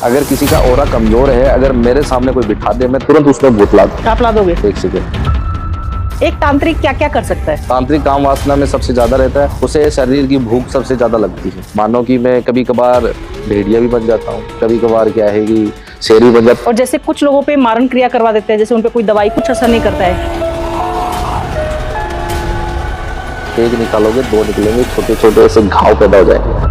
अगर किसी का ऑरा कमजोर है, अगर मेरे सामने कोई बिठा दे, मैं तुरंत उसमें भूत ला दूं। आप ला दोगे? एक सेकेंड। एक तांत्रिक क्या क्या कर सकता है? तांत्रिक काम वासना में सबसे ज्यादा रहता है, उसे शरीर की भूख सबसे ज्यादा लगती है। मानो कि मैं कभी कभार भेड़िया भी बन जाता हूँ, कभी कभार क्या है कि शेर भी बन जाता हूँ। और जैसे कुछ लोगों पे मारण क्रिया करवा देते हैं, जैसे उन पे कोई दवाई कुछ असर नहीं करता है। एक निकालोगे, दो निकलेंगे, छोटे छोटे ऐसे घाव पैदा हो जाएंगे।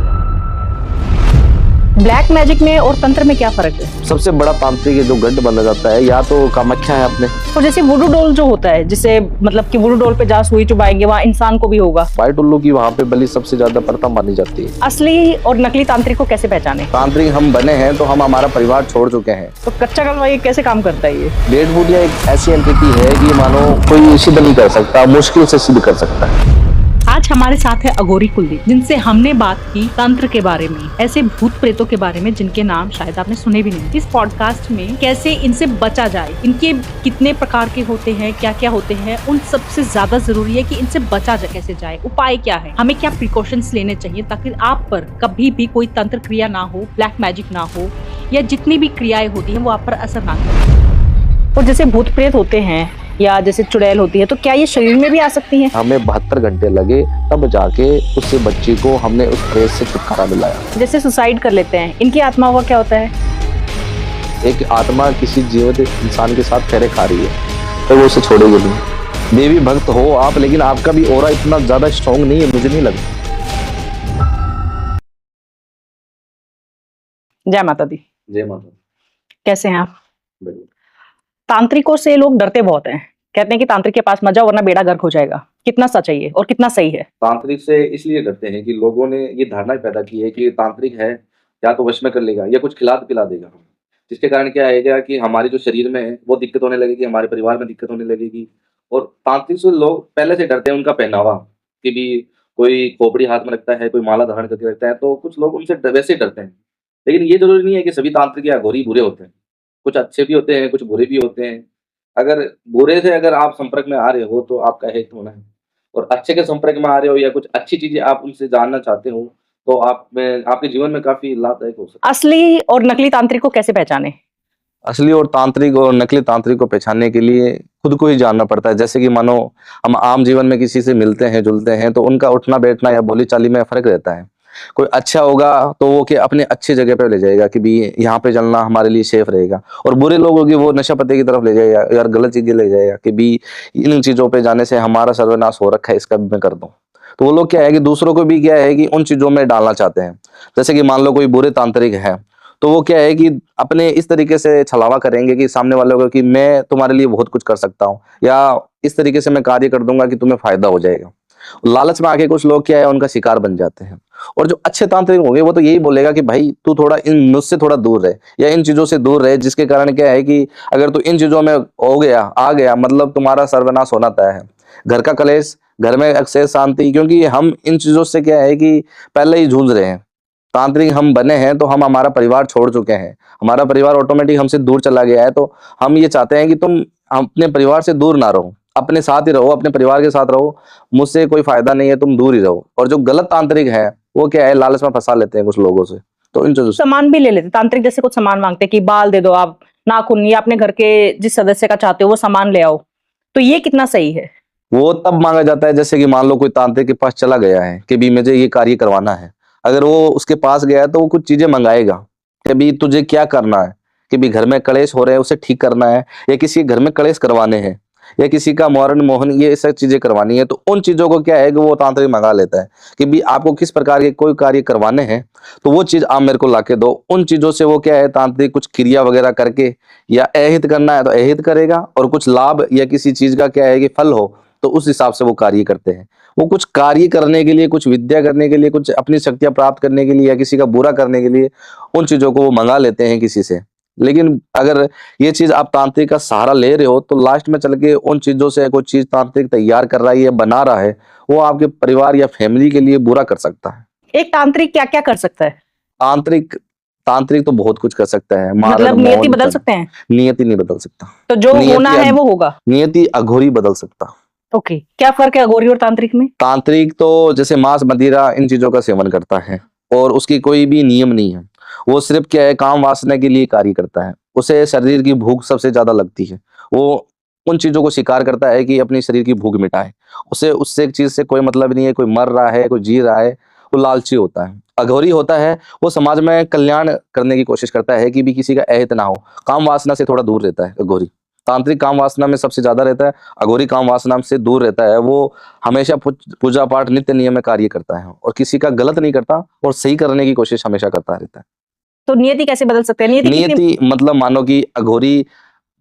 ब्लैक मैजिक में और तंत्र में क्या फर्क है? सबसे बड़ा तांत्रिक है जो गंड बना जाता है, या तो कामाख्या है अपने। और जैसे वुडू डोल जो होता है, जिसे मतलब कि वुडू डोल पे जहाँ सुई चुभाएंगे वहाँ इंसान को भी होगा। वाइट उल्लू की वहाँ पे बलि सबसे ज्यादा प्रथा मानी जाती है। असली और नकली तांत्रिक को कैसे पहचाने? तांत्रिक हम बने हैं तो हम हमारा परिवार छोड़ चुके हैं। तो कच्चा कलवा ये कैसे काम करता है? ये डेड बॉडी एक ऐसी एंटिटी है कि मानो कोई सिद्ध नहीं कर सकता, मुश्किल से सिद्ध कर सकता है। आज हमारे साथ है अघोरी कुलदीप, जिनसे हमने बात की तंत्र के बारे में, ऐसे भूत प्रेतों के बारे में जिनके नाम शायद आपने सुने भी नहीं। इस पॉडकास्ट में कैसे इनसे बचा जाए, इनके कितने प्रकार के होते हैं, क्या क्या होते हैं, उन सबसे ज्यादा जरूरी है कि इनसे बचा कैसे जाए, उपाय क्या है, हमें क्या प्रिकॉशंस लेने चाहिए ताकि आप पर कभी भी कोई तंत्र क्रिया ना हो, ब्लैक मैजिक ना हो, या जितनी भी क्रियाएं होती है वो आप पर असर ना करें। और जैसे भूत प्रेत होते हैं या जैसे चुड़ैल होती है, तो क्या ये शरीर में भी आ सकती हैं? हमें 72 घंटे लगे तब जाके उससे बच्ची को हमने उस प्रेत से छुटकारा दिलाया। जैसे सुसाइड कर लेते हैं, इनकी आत्मा का क्या होता है? एक आत्मा किसी जीवित इंसान के साथ फेरे खा रही है तो वो उसे छोड़ेगी नहीं। देवी भक्त हो आप, लेकिन आपका भी ऑरा इतना ज्यादा स्ट्रॉन्ग नहीं है, मुझे नहीं लगता। जय माता दी। जय माता। कैसे हैं आप? बढ़िया। तांत्रिकों से लोग डरते बहुत हैं, कहते हैं कि तांत्रिक के पास मत जाओ वरना बेड़ा गर्क हो जाएगा। कितना सच है ये और कितना सही है? तांत्रिक से इसलिए डरते हैं कि लोगों ने ये धारणा पैदा की है कि तांत्रिक है या तो वश में कर लेगा या कुछ खिला पिला देगा, जिसके कारण क्या आएगा कि हमारे जो शरीर में है वो दिक्कत होने लगेगी, हमारे परिवार में दिक्कत होने लगेगी। और तांत्रिक से लोग पहले से डरते हैं, उनका पहनावा कि भी कोई खोपड़ी हाथ में रखता है, कोई माला धारण करके रखता है, तो कुछ लोग उनसे वैसे डरते हैं। लेकिन ये जरूरी नहीं है कि सभी तांत्रिक या अघोरी बुरे होते हैं, कुछ अच्छे भी होते हैं, कुछ बुरे भी होते हैं। अगर बुरे से अगर आप संपर्क में आ रहे हो तो आपका हित होना है, और अच्छे के संपर्क में आ रहे हो या कुछ अच्छी चीजें आप उनसे जानना चाहते हो तो आप में आपके जीवन में काफी लाभदायक हो सकता है। असली और नकली तांत्रिक को कैसे पहचाने? असली और तांत्रिक और नकली तांत्रिक को पहचानने के लिए खुद को ही जानना पड़ता है। जैसे कि मानो हम आम जीवन में किसी से मिलते हैं जुलते हैं तो उनका उठना बैठना या बोली चाली में फर्क रहता है। कोई अच्छा होगा तो वो कि अपने अच्छी जगह पे ले जाएगा कि भी यहाँ पे चलना हमारे लिए सेफ रहेगा, और बुरे लोग होगी वो नशा पत्ते की तरफ ले जाएगा यार, गलत चीजें ले जाएगा कि भी इन चीजों पे जाने से हमारा सर्वनाश हो रखा है, इसका भी मैं कर दूं। तो वो लोग क्या है कि दूसरों को भी क्या है कि उन चीजों में डालना चाहते हैं। जैसे कि मान लो कोई बुरे तांत्रिक है तो वो क्या है कि अपने इस तरीके से छलावा करेंगे कि सामने वाले को कि मैं तुम्हारे लिए बहुत कुछ कर सकता हूँ, या इस तरीके से मैं कार्य कर दूंगा कि तुम्हें फायदा हो जाएगा। लालच में आके कुछ लोग क्या है उनका शिकार बन जाते हैं। और जो अच्छे तांत्रिक होंगे वो तो यही बोलेगा कि भाई तू थोड़ा इन मुझसे थोड़ा दूर रहे या इन चीजों से दूर रहे, जिसके कारण क्या है कि अगर तू इन चीजों में हो गया आ गया मतलब तुम्हारा सर्वनाश होना तय है। घर का कलेश, घर में अक्सर शांति, क्योंकि हम इन चीजों से क्या है कि पहले ही जूझ रहे हैं। तांत्रिक हम बने हैं तो हम हमारा परिवार छोड़ चुके हैं, हमारा परिवार ऑटोमेटिक हमसे दूर चला गया है, तो हम ये चाहते हैं कि तुम अपने परिवार से दूर ना रहो, अपने साथ ही रहो, अपने परिवार के साथ रहो, मुझसे कोई फायदा नहीं है, तुम दूर ही रहो। और जो गलत तांत्रिक है वो क्या है लालच में फंसा लेते हैं कुछ लोगों से, तो इन चीजों से सामान भी ले लेते तांत्रिक, जैसे कुछ सामान मांगते कि बाल दे दो आप, नाखून, या अपने घर के जिस सदस्य का चाहते हो वो सामान ले आओ, तो ये कितना सही है? वो तब मांगा जाता है जैसे कि मान लो कोई तांत्रिक के पास चला गया है कि भी मुझे ये कार्य करवाना है। अगर वो उसके पास गया है तो वो कुछ चीजें मंगाएगा कि भी तुझे क्या करना है, कि भी घर में कलेश हो रहे हैं उसे ठीक करना है, या किसी घर में कलेश करवाने हैं, या किसी का मरण मोहन ये सब चीजें करवानी है, तो उन चीजों को क्या है कि वो तांत्रिक मंगा लेता है कि भी आपको किस प्रकार के कोई कार्य करवाने हैं तो वो चीज आप मेरे को लाके दो। उन चीजों से वो क्या है तांत्रिक कुछ क्रिया वगैरह करके, या अहित करना है तो अहित करेगा, और कुछ लाभ या किसी चीज का क्या है कि फल हो तो उस हिसाब से वो कार्य करते हैं। वो कुछ कार्य करने के लिए, कुछ विद्या करने के लिए, कुछ अपनी शक्तियां प्राप्त करने के लिए, या किसी का बुरा करने के लिए उन चीजों को वो मंगा लेते हैं किसी से। लेकिन अगर ये चीज आप तांत्रिक का सहारा ले रहे हो तो लास्ट में चल के उन चीजों से कोई चीज तांत्रिक तैयार कर रहा है या बना रहा है, वो आपके परिवार या फैमिली के लिए बुरा कर सकता है। एक तांत्रिक क्या क्या कर सकता है? तांत्रिक तांत्रिक तो बहुत कुछ कर सकता है। मतलब नियति बदल सकते हैं? नियति नहीं बदल सकता, तो जो होना है वो होगा। नियति अघोरी बदल सकता। ओके, क्या फर्क है अघोरी और तांत्रिक में? तांत्रिक तो जैसे मांस मदिरा इन चीजों का सेवन करता है और उसकी कोई भी नियम नहीं है, वो सिर्फ क्या है, काम वासना के लिए कार्य करता है। उसे शरीर की भूख सबसे ज्यादा लगती है। वो उन चीजों को शिकार करता है कि अपनी शरीर की भूख मिटाए। उसे उससे एक चीज से कोई मतलब नहीं है, कोई मर रहा है, कोई जी रहा है, वो लालची होता है। अघोरी होता है, वो समाज में कल्याण करने की कोशिश करता है कि भी किसी का अहित ना हो। काम वासना से थोड़ा दूर रहता है अघोरी। तांत्रिक काम वासना में सबसे ज्यादा रहता है, अघोरी काम वासना से दूर रहता है। वो हमेशा पूजा पाठ नित्य नियम में कार्य करता है और किसी का गलत नहीं करता और सही करने की कोशिश हमेशा करता रहता है। तो नियति कैसे बदल सकते हैं? नियति मतलब मानो कि अघोरी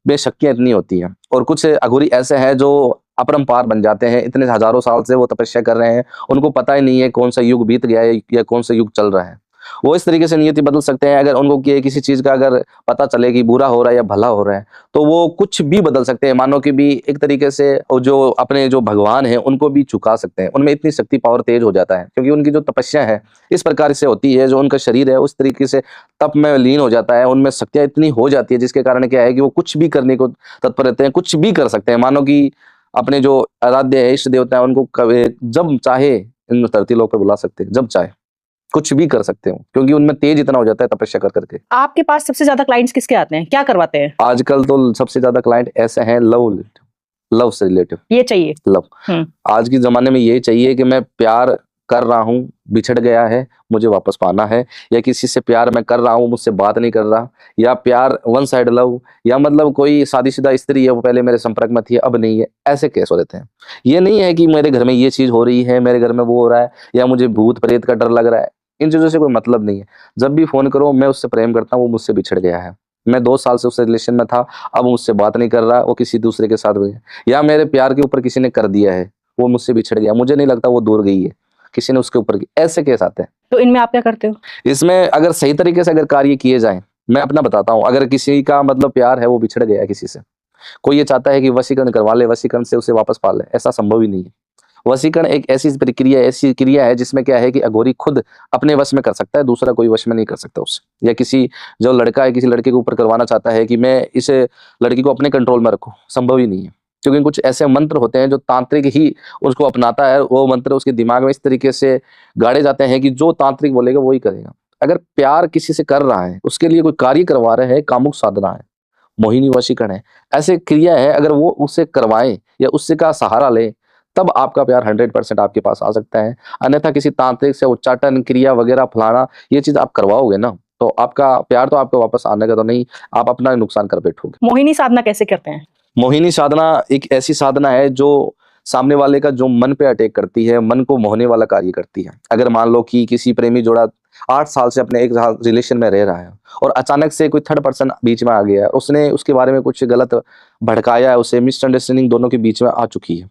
में शक्तियां इतनी होती हैं, और कुछ अघोरी ऐसे हैं जो अपरंपार बन जाते हैं। इतने हजारों साल से वो तपस्या कर रहे हैं, उनको पता ही नहीं है कौन सा युग बीत गया है या कौन सा युग चल रहा है। वो इस तरीके से नियति बदल सकते हैं। अगर उनको किसी चीज का अगर पता चले कि बुरा हो रहा है या भला हो रहा है, तो वो कुछ भी बदल सकते हैं। मानो कि भी एक तरीके से जो अपने जो भगवान है उनको भी चुका सकते हैं। उनमें इतनी शक्ति पावर तेज हो जाता है, क्योंकि उनकी जो तपस्या है इस प्रकार से होती है, जो उनका शरीर है उस तरीके से तप में लीन हो जाता है। उनमें शक्तियां इतनी हो जाती है जिसके कारण क्या है कि वो कुछ भी करने को तत्पर रहते हैं, कुछ भी कर सकते हैं। मानो कि अपने जो आराध्य है, इष्ट देवता है, उनको जब चाहे इन धरती लोक पे बुला सकते हैं, जब चाहे कुछ भी कर सकते हो, क्योंकि उनमें तेज इतना हो जाता है तपस्या कर करके। आपके पास सबसे ज्यादा क्लाइंट्स किसके आते हैं, क्या करवाते हैं? आजकल तो सबसे ज्यादा क्लाइंट ऐसे हैं लव से रिलेटिव, ये चाहिए लव। आज के जमाने में ये चाहिए कि मैं प्यार कर रहा हूँ, बिछड़ गया है, मुझे वापस पाना है, या किसी से प्यार मैं कर रहा हूँ, मुझसे बात नहीं कर रहा, या प्यार वन साइड लव, या मतलब कोई शादीशुदा स्त्री है, वो पहले मेरे संपर्क में थी अब नहीं है। ऐसे केस हो रहते हैं। ये नहीं है कि मेरे घर में ये चीज हो रही है, मेरे घर में वो हो रहा है, या मुझे भूत प्रेत का डर लग रहा है। इन चीजों से कोई मतलब नहीं है। जब भी फोन करो, मैं उससे प्रेम करता हूँ, वो मुझसे बिछड़ गया है, मैं 2 साल से उससे रिलेशन में था, अब मुझसे बात नहीं कर रहा, वो किसी दूसरे के साथ गया, या मेरे प्यार के ऊपर किसी ने कर दिया है, वो मुझसे बिछड़ गया, मुझे नहीं लगता वो दूर गई है, किसी ने उसके ऊपर की। ऐसे केस आते हैं। तो इनमें आप क्या करते हो? इसमें अगर सही तरीके से अगर कार्य किए जाए, मैं अपना बताता हूँ। अगर किसी का मतलब प्यार है, वो बिछड़ गया किसी से, कोई ये चाहता है कि वशीकरण करवा ले, वशीकरण से उसे वापस पा ले, ऐसा संभव ही नहीं है। वशीकरण एक ऐसी प्रक्रिया, ऐसी क्रिया है जिसमें क्या है कि अघोरी खुद अपने वश में कर सकता है, दूसरा कोई वश में नहीं कर सकता उससे। या किसी जो लड़का है किसी लड़के के ऊपर करवाना चाहता है कि मैं इस लड़की को अपने कंट्रोल में रखूं, संभव ही नहीं है। क्योंकि कुछ ऐसे मंत्र होते हैं जो तांत्रिक ही उसको अपनाता है, वो मंत्र उसके दिमाग में इस तरीके से गाड़े जाते हैं कि जो तांत्रिक बोलेगा वही करेगा। अगर प्यार किसी से कर रहा है, उसके लिए कोई कार्य करवा रहे हैं, कामुक साधना है, मोहिनी वशीकरण है, ऐसे क्रिया है, अगर वो उससे करवाएं या उससे का सहारा ले, तब आपका प्यार 100% आपके पास आ सकता है। अन्यथा किसी तांत्रिक से उच्चाटन क्रिया वगैरह फलाना ये चीज आप करवाओगे ना, तो आपका प्यार तो आपको वापस आने का तो नहीं, आप अपना नुकसान कर बैठोगे। मोहिनी साधना कैसे करते हैं? मोहिनी साधना एक ऐसी साधना है जो सामने वाले का जो मन पे अटैक करती है, मन को मोहने वाला कार्य करती है। अगर मान लो कि किसी प्रेमी जोड़ा 8 साल से अपने एक रिलेशन में रह रहा है और अचानक से कोई थर्ड पर्सन बीच में आ गया है, उसने उसके बारे में कुछ गलत भड़काया है, उसे मिसअंडरस्टैंडिंग दोनों के बीच में आ चुकी है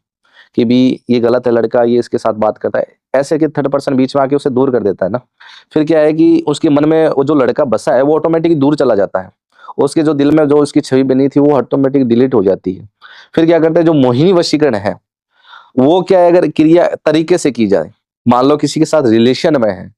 कि भी ये गलत है लड़का, ये इसके साथ बात करता है, ऐसे कि थर्ड पर्सन बीच में आके उसे दूर कर देता है ना, फिर क्या है कि उसके मन में वो जो लड़का बसा है वो ऑटोमेटिक दूर चला जाता है। उसके जो दिल में जो उसकी छवि बनी थी वो ऑटोमेटिक डिलीट हो जाती है। फिर क्या करते हैं, जो मोहिनी वशीकरण है वो क्या है, अगर क्रिया तरीके से की जाए, मान लो किसी के साथ रिलेशन में है,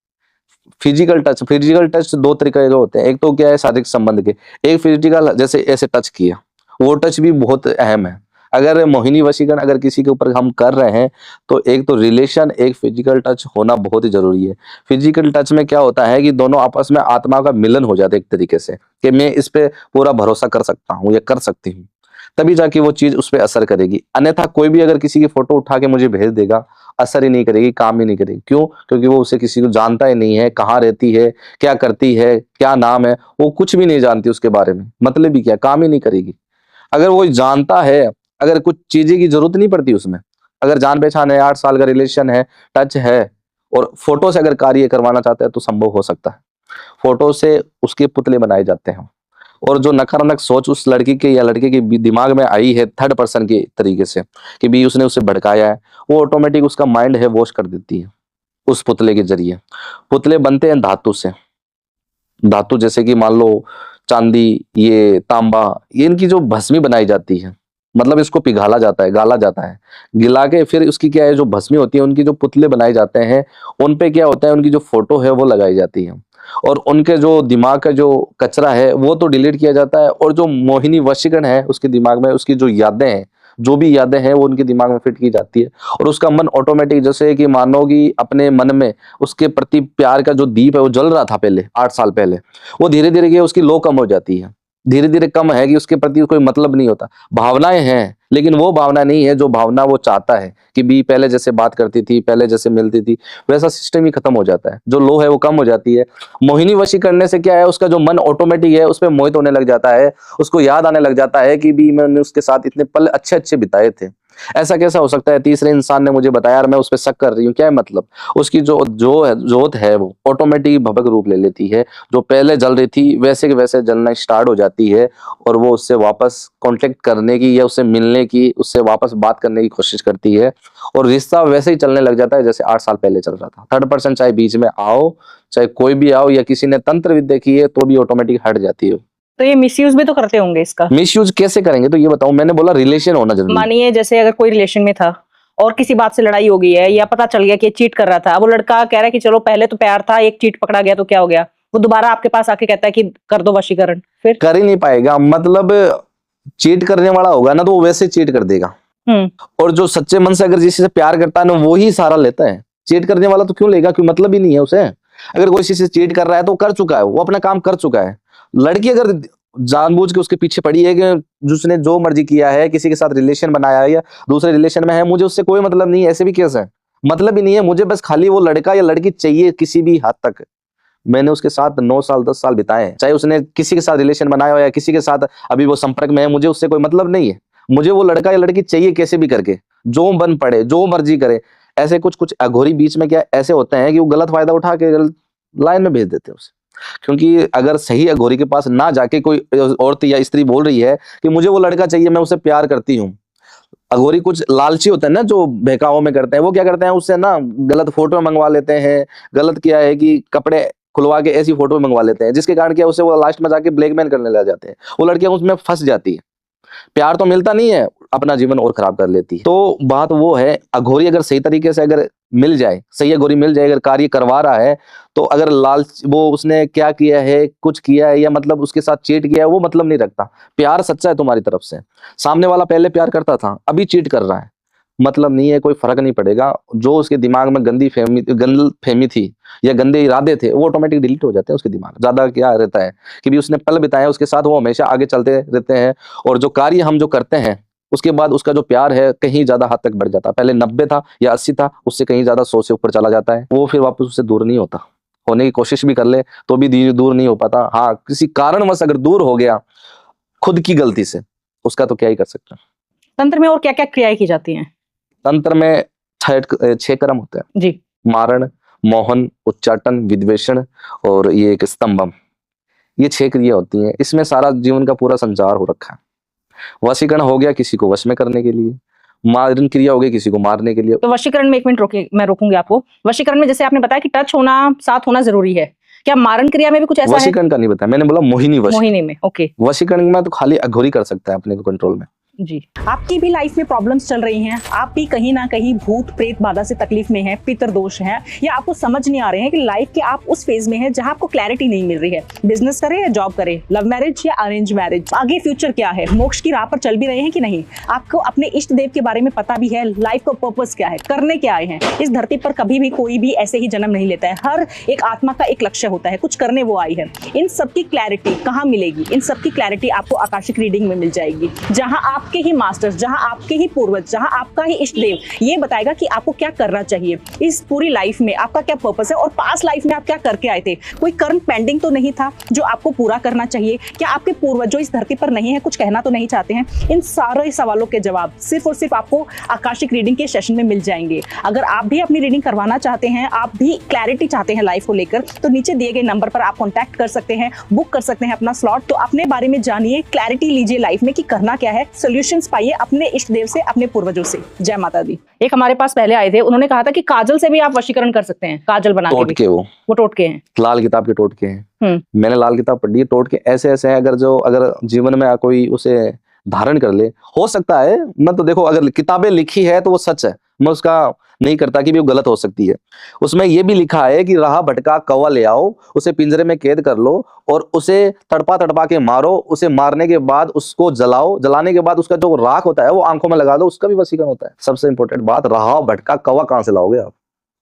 फिजिकल टच 2 तरीके के होते हैं। एक तो क्या है शारीरिक संबंध के, एक फिजिकल, जैसे ऐसे टच किया, वो टच भी बहुत अहम है। अगर मोहिनी वशीकरण अगर किसी के ऊपर हम कर रहे हैं, तो एक तो रिलेशन, एक फिजिकल टच होना बहुत ही जरूरी है। फिजिकल टच में क्या होता है कि दोनों आपस में आत्मा का मिलन हो जाता है एक तरीके से, कि मैं इस पे पूरा भरोसा कर सकता हूँ या कर सकती हूँ, तभी जाके वो चीज उस पर असर करेगी। अन्यथा कोई भी अगर किसी की फोटो उठा के मुझे भेज देगा, असर ही नहीं करेगी, काम ही नहीं करेगी। क्यों? क्योंकि वो उसे किसी को जानता ही नहीं है, कहाँ रहती है, क्या करती है, क्या नाम है, वो कुछ भी नहीं जानती उसके बारे में, मतलब ही क्या, काम ही नहीं करेगी। अगर वो जानता है, अगर कुछ चीजें की जरूरत नहीं पड़ती उसमें, अगर जान पहचान है, 8 साल का रिलेशन है, टच है, और फोटो से अगर कार्य करवाना चाहते हैं तो संभव हो सकता है। फोटो से उसके पुतले बनाए जाते हैं, और जो नकारात्मक सोच उस लड़की के या लड़के के दिमाग में आई है थर्ड पर्सन के तरीके से कि भी उसने उसे भड़काया है, वो ऑटोमेटिक उसका माइंड है वॉश कर देती है उस पुतले के जरिए। पुतले बनते हैं धातु से, धातु जैसे कि मान लो चांदी, ये तांबा, ये इनकी जो भस्मी बनाई जाती है, मतलब इसको पिघाला जाता है, गाला जाता है, गिला के फिर उसकी क्या है जो भस्मी होती है, उनकी जो पुतले बनाए जाते हैं, उन पे क्या होता है, उनकी जो फोटो है वो लगाई जाती है, और उनके जो दिमाग का जो कचरा है वो तो डिलीट किया जाता है, और जो मोहिनी वशीकरण है उसके दिमाग में उसकी जो यादें हैं जो भी यादें हैं वो उनके दिमाग में फिट की जाती है और उसका मन ऑटोमेटिक, जैसे कि मानो कि अपने मन में उसके प्रति प्यार का जो दीप है वो जल रहा था पहले 8 साल पहले, वो धीरे धीरे उसकी लो कम हो जाती है। धीरे धीरे कम है कि उसके प्रति कोई मतलब नहीं होता। भावनाएं हैं लेकिन वो भावना नहीं है जो भावना वो चाहता है कि भी पहले जैसे बात करती थी, पहले जैसे मिलती थी, वैसा सिस्टम ही खत्म हो जाता है। जो लो है वो कम हो जाती है। मोहिनी वशी करने से क्या है, उसका जो मन ऑटोमेटिक है उस पर मोहित होने लग जाता है। उसको याद आने लग जाता है कि भी मैंने उसके साथ इतने पल अच्छे अच्छे बिताए थे। ऐसा कैसा हो सकता है? तीसरे इंसान ने मुझे बताया और मैं उस पर शक कर रही हूँ, क्या है मतलब? उसकी जो जो है जोत है वो ऑटोमेटिक भबक रूप ले लेती है। जो पहले जल रही थी वैसे के वैसे जलना स्टार्ट हो जाती है और वो उससे वापस कांटेक्ट करने की या उससे मिलने की, उससे वापस बात करने की कोशिश करती है और रिश्ता वैसे ही चलने लग जाता है जैसे 8 साल पहले चल रहा था। थर्ड पर्सन चाहे बीच में आओ, चाहे कोई भी आओ, या किसी ने तंत्र विद्या की है तो भी ऑटोमेटिक हट जाती है। तो ये मिसयूज भी तो करते होंगे इसका। मिसयूज कैसे करेंगे तो ये बताओ। मैंने बोला रिलेशन होना जरूरी है। मानिए जैसे अगर कोई रिलेशन में था और किसी बात से लड़ाई हो गई है या पता चल गया कि चीट कर रहा था, अब वो लड़का कह रहा है कि चलो पहले तो प्यार था, एक चीट पकड़ा गया तो क्या हो गया, वो दोबारा आपके पास आके कहता है कि कर दो वशीकरण, फिर कर ही नहीं पाएगा। मतलब चीट करने वाला होगा ना तो वो वैसे चीट कर देगा। और जो सच्चे मन से अगर किसी से प्यार करता है ना वो ही सारा लेता है। चीट करने वाला तो क्यों लेगा? क्यों? मतलब ही नहीं है उसे। अगर कोई किसी से चीट कर रहा है तो कर चुका है, वो अपना काम कर चुका है। लड़की अगर जानबूझ के उसके पीछे पड़ी है कि जिसने जो मर्जी किया है, किसी के साथ रिलेशन बनाया है या दूसरे रिलेशन में है, मुझे उससे कोई मतलब नहीं है, ऐसे भी केस है। मतलब ही नहीं है, मुझे बस खाली वो लड़का या लड़की चाहिए किसी भी हद तक। मैंने उसके साथ 9 साल 10 साल बिताए हैं, चाहे उसने किसी के साथ रिलेशन बनाया हो या किसी के साथ अभी वो संपर्क में है, मुझे उससे कोई मतलब नहीं है। मुझे वो लड़का या लड़की चाहिए कैसे भी करके, जो बन पड़े, जो मर्जी करे। ऐसे कुछ कुछ अघोरी बीच में क्या ऐसे होते हैं कि वो गलत फायदा उठा के लाइन में भेज देते हैं उसे। क्योंकि अगर सही अघोरी के पास ना जाके कोई औरत या स्त्री बोल रही है कि मुझे वो लड़का चाहिए, मैं उसे प्यार करती हूँ। अघोरी कुछ लालची होते हैं ना जो बहकावों में करते हैं, वो क्या करते हैं उससे ना गलत फोटो मंगवा लेते हैं। गलत क्या है कि कपड़े खुलवा के ऐसी फोटो मंगवा लेते हैं जिसके कारण क्या उसे वो लास्ट में जाके ब्लैकमेल करने लग जाते हैं। वो लड़कियां उसमें फंस जाती है। प्यार तो मिलता नहीं है, अपना जीवन और खराब कर लेती है। तो बात वो है, अघोरी अगर सही तरीके से अगर मिल जाए, सही अघोरी मिल जाए, अगर कार्य करवा रहा है तो अगर लालच वो उसने क्या किया है, कुछ किया है या मतलब उसके साथ चीट किया है, वो मतलब नहीं रखता। प्यार सच्चा है तुम्हारी तरफ से, सामने वाला पहले प्यार करता था अभी चीट कर रहा है, मतलब नहीं है, कोई फर्क नहीं पड़ेगा। जो उसके दिमाग में गंदी फहमी थी या गंदे इरादे थे वो ऑटोमेटिक डिलीट हो जाते हैं उसके दिमाग। ज्यादा क्या रहता है कि भी उसने पल बिताया उसके साथ, वो हमेशा आगे चलते रहते हैं। और जो कार्य हम जो करते हैं उसके बाद उसका जो प्यार है कहीं ज्यादा हद तक बढ़ जाता है। पहले 90 था या 80 था, उससे कहीं ज्यादा 100 से ऊपर चला जाता है। वो फिर वापस उससे दूर नहीं होता। होने की कोशिश भी कर ले तो भी दूर नहीं हो पाता। हाँ, किसी कारणवश अगर दूर हो गया खुद की गलती से, उसका तो क्या ही कर सकते हैं। तंत्र में और क्या क्या क्रियाएं की जाती हैं? तंत्र में 6 क्रम होते हैं जी। मारण, मोहन, उच्चाटन, विद्वेषण और ये एक स्तंभम। ये 6 क्रिया होती हैं। इसमें सारा जीवन का पूरा संचार हो रखा है। वशीकरण हो गया किसी को वश में करने के लिए, मारण क्रिया हो गई किसी को मारने के लिए। तो वशीकरण में 1 मिनट रोकिए, मैं रोकूंगी आपको। वशीकरण में जैसे आपने बताया कि टच होना, साथ होना जरूरी है, क्या मारण क्रिया में भी कुछ ऐसा है? वशीकरण का नहीं बताया मैंने, बोला मोहिनी वश। मोहिनी में, ओके। वशीकरण में तो खाली अघोरी कर सकता है अपने को कंट्रोल में। जी। आपकी भी लाइफ में प्रॉब्लम्स चल रही हैं, आप भी कहीं ना कहीं भूत प्रेत बाधा से तकलीफ में हैं, पितर दोष हैं, या आपको समझ नहीं आ रहे हैं कि लाइफ के आप उस फेज में हैं जहां आपको क्लैरिटी नहीं मिल रही है, बिजनेस करें या जॉब करें, लव मैरिज या अरेंज मैरिज, आगे फ्यूचर क्या है, मोक्ष की राह पर चल भी रहे हैं कि नहीं, आपको अपने इष्ट देव के बारे में पता भी है, लाइफ का पर्पस क्या है, करने क्या आए हैं। इस धरती पर कभी भी कोई भी ऐसे ही जन्म नहीं लेता है, हर एक आत्मा का एक लक्ष्य होता है, कुछ करने वो आई है। इन सबकी क्लैरिटी कहाँ मिलेगी? इन सबकी क्लैरिटी आपको आकाशिक रीडिंग में मिल जाएगी, जहां आपके ही मास्टर्स, जहां आपके ही पूर्वज, जहां आपका ही इष्ट देव ये बताएगा कि आपको क्या करना चाहिए इस पूरी लाइफ में, आपका क्या पर्पस है और पास्ट लाइफ में आप क्या करके आए थे। कोई कर्म पेंडिंग तो नहीं था जो आपको पूरा करना चाहिए? क्या आपके पूर्वज जो इस धरती पर नहीं है कुछ कहना तो नहीं चाहते हैं? इन सारे सवालों के जवाब सिर्फ और सिर्फ आपको आकाशिक रीडिंग के सेशन में मिल जाएंगे। अगर आप भी अपनी रीडिंग करवाना चाहते हैं, आप भी क्लैरिटी चाहते हैं लाइफ को लेकर, तो नीचे दिए गए नंबर पर आप कॉन्टैक्ट कर सकते हैं, बुक कर सकते हैं अपना स्लॉट। तो अपने बारे में जानिए, क्लैरिटी लीजिए लाइफ में कि करना क्या है, सोल्यूशंस पाइए अपने इष्ट देव से, अपने पूर्वजों से। जय माता दी। एक हमारे पास पहले आए थे, उन्होंने कहा था कि काजल से भी आप वशीकरण कर सकते हैं, काजल बना के। टोटके वो टोटके हैं, लाल किताब के टोटके हैं। मैंने लाल किताब पढ़ी है। टोटके ऐसे ऐसे हैं अगर जीवन में कोई उसे धारण कर ले, हो सकता है। मैं तो देखो अगर किताबें लिखी है तो वो सच है, मैं उसका नहीं करता कि भी वो गलत हो सकती है। उसमें ये भी लिखा है कि राह भटका कौवा ले आओ, उसे पिंजरे में कैद कर लो और उसे तड़पा तड़पा के मारो, उसे मारने के बाद उसको जलाओ, जलाने के बाद उसका जो राख होता है वो आंखों में लगा दो, उसका भी वशीकरण होता है। सबसे इंपॉर्टेंट बात, राह भटका कौवा कहां से लाओगे आप,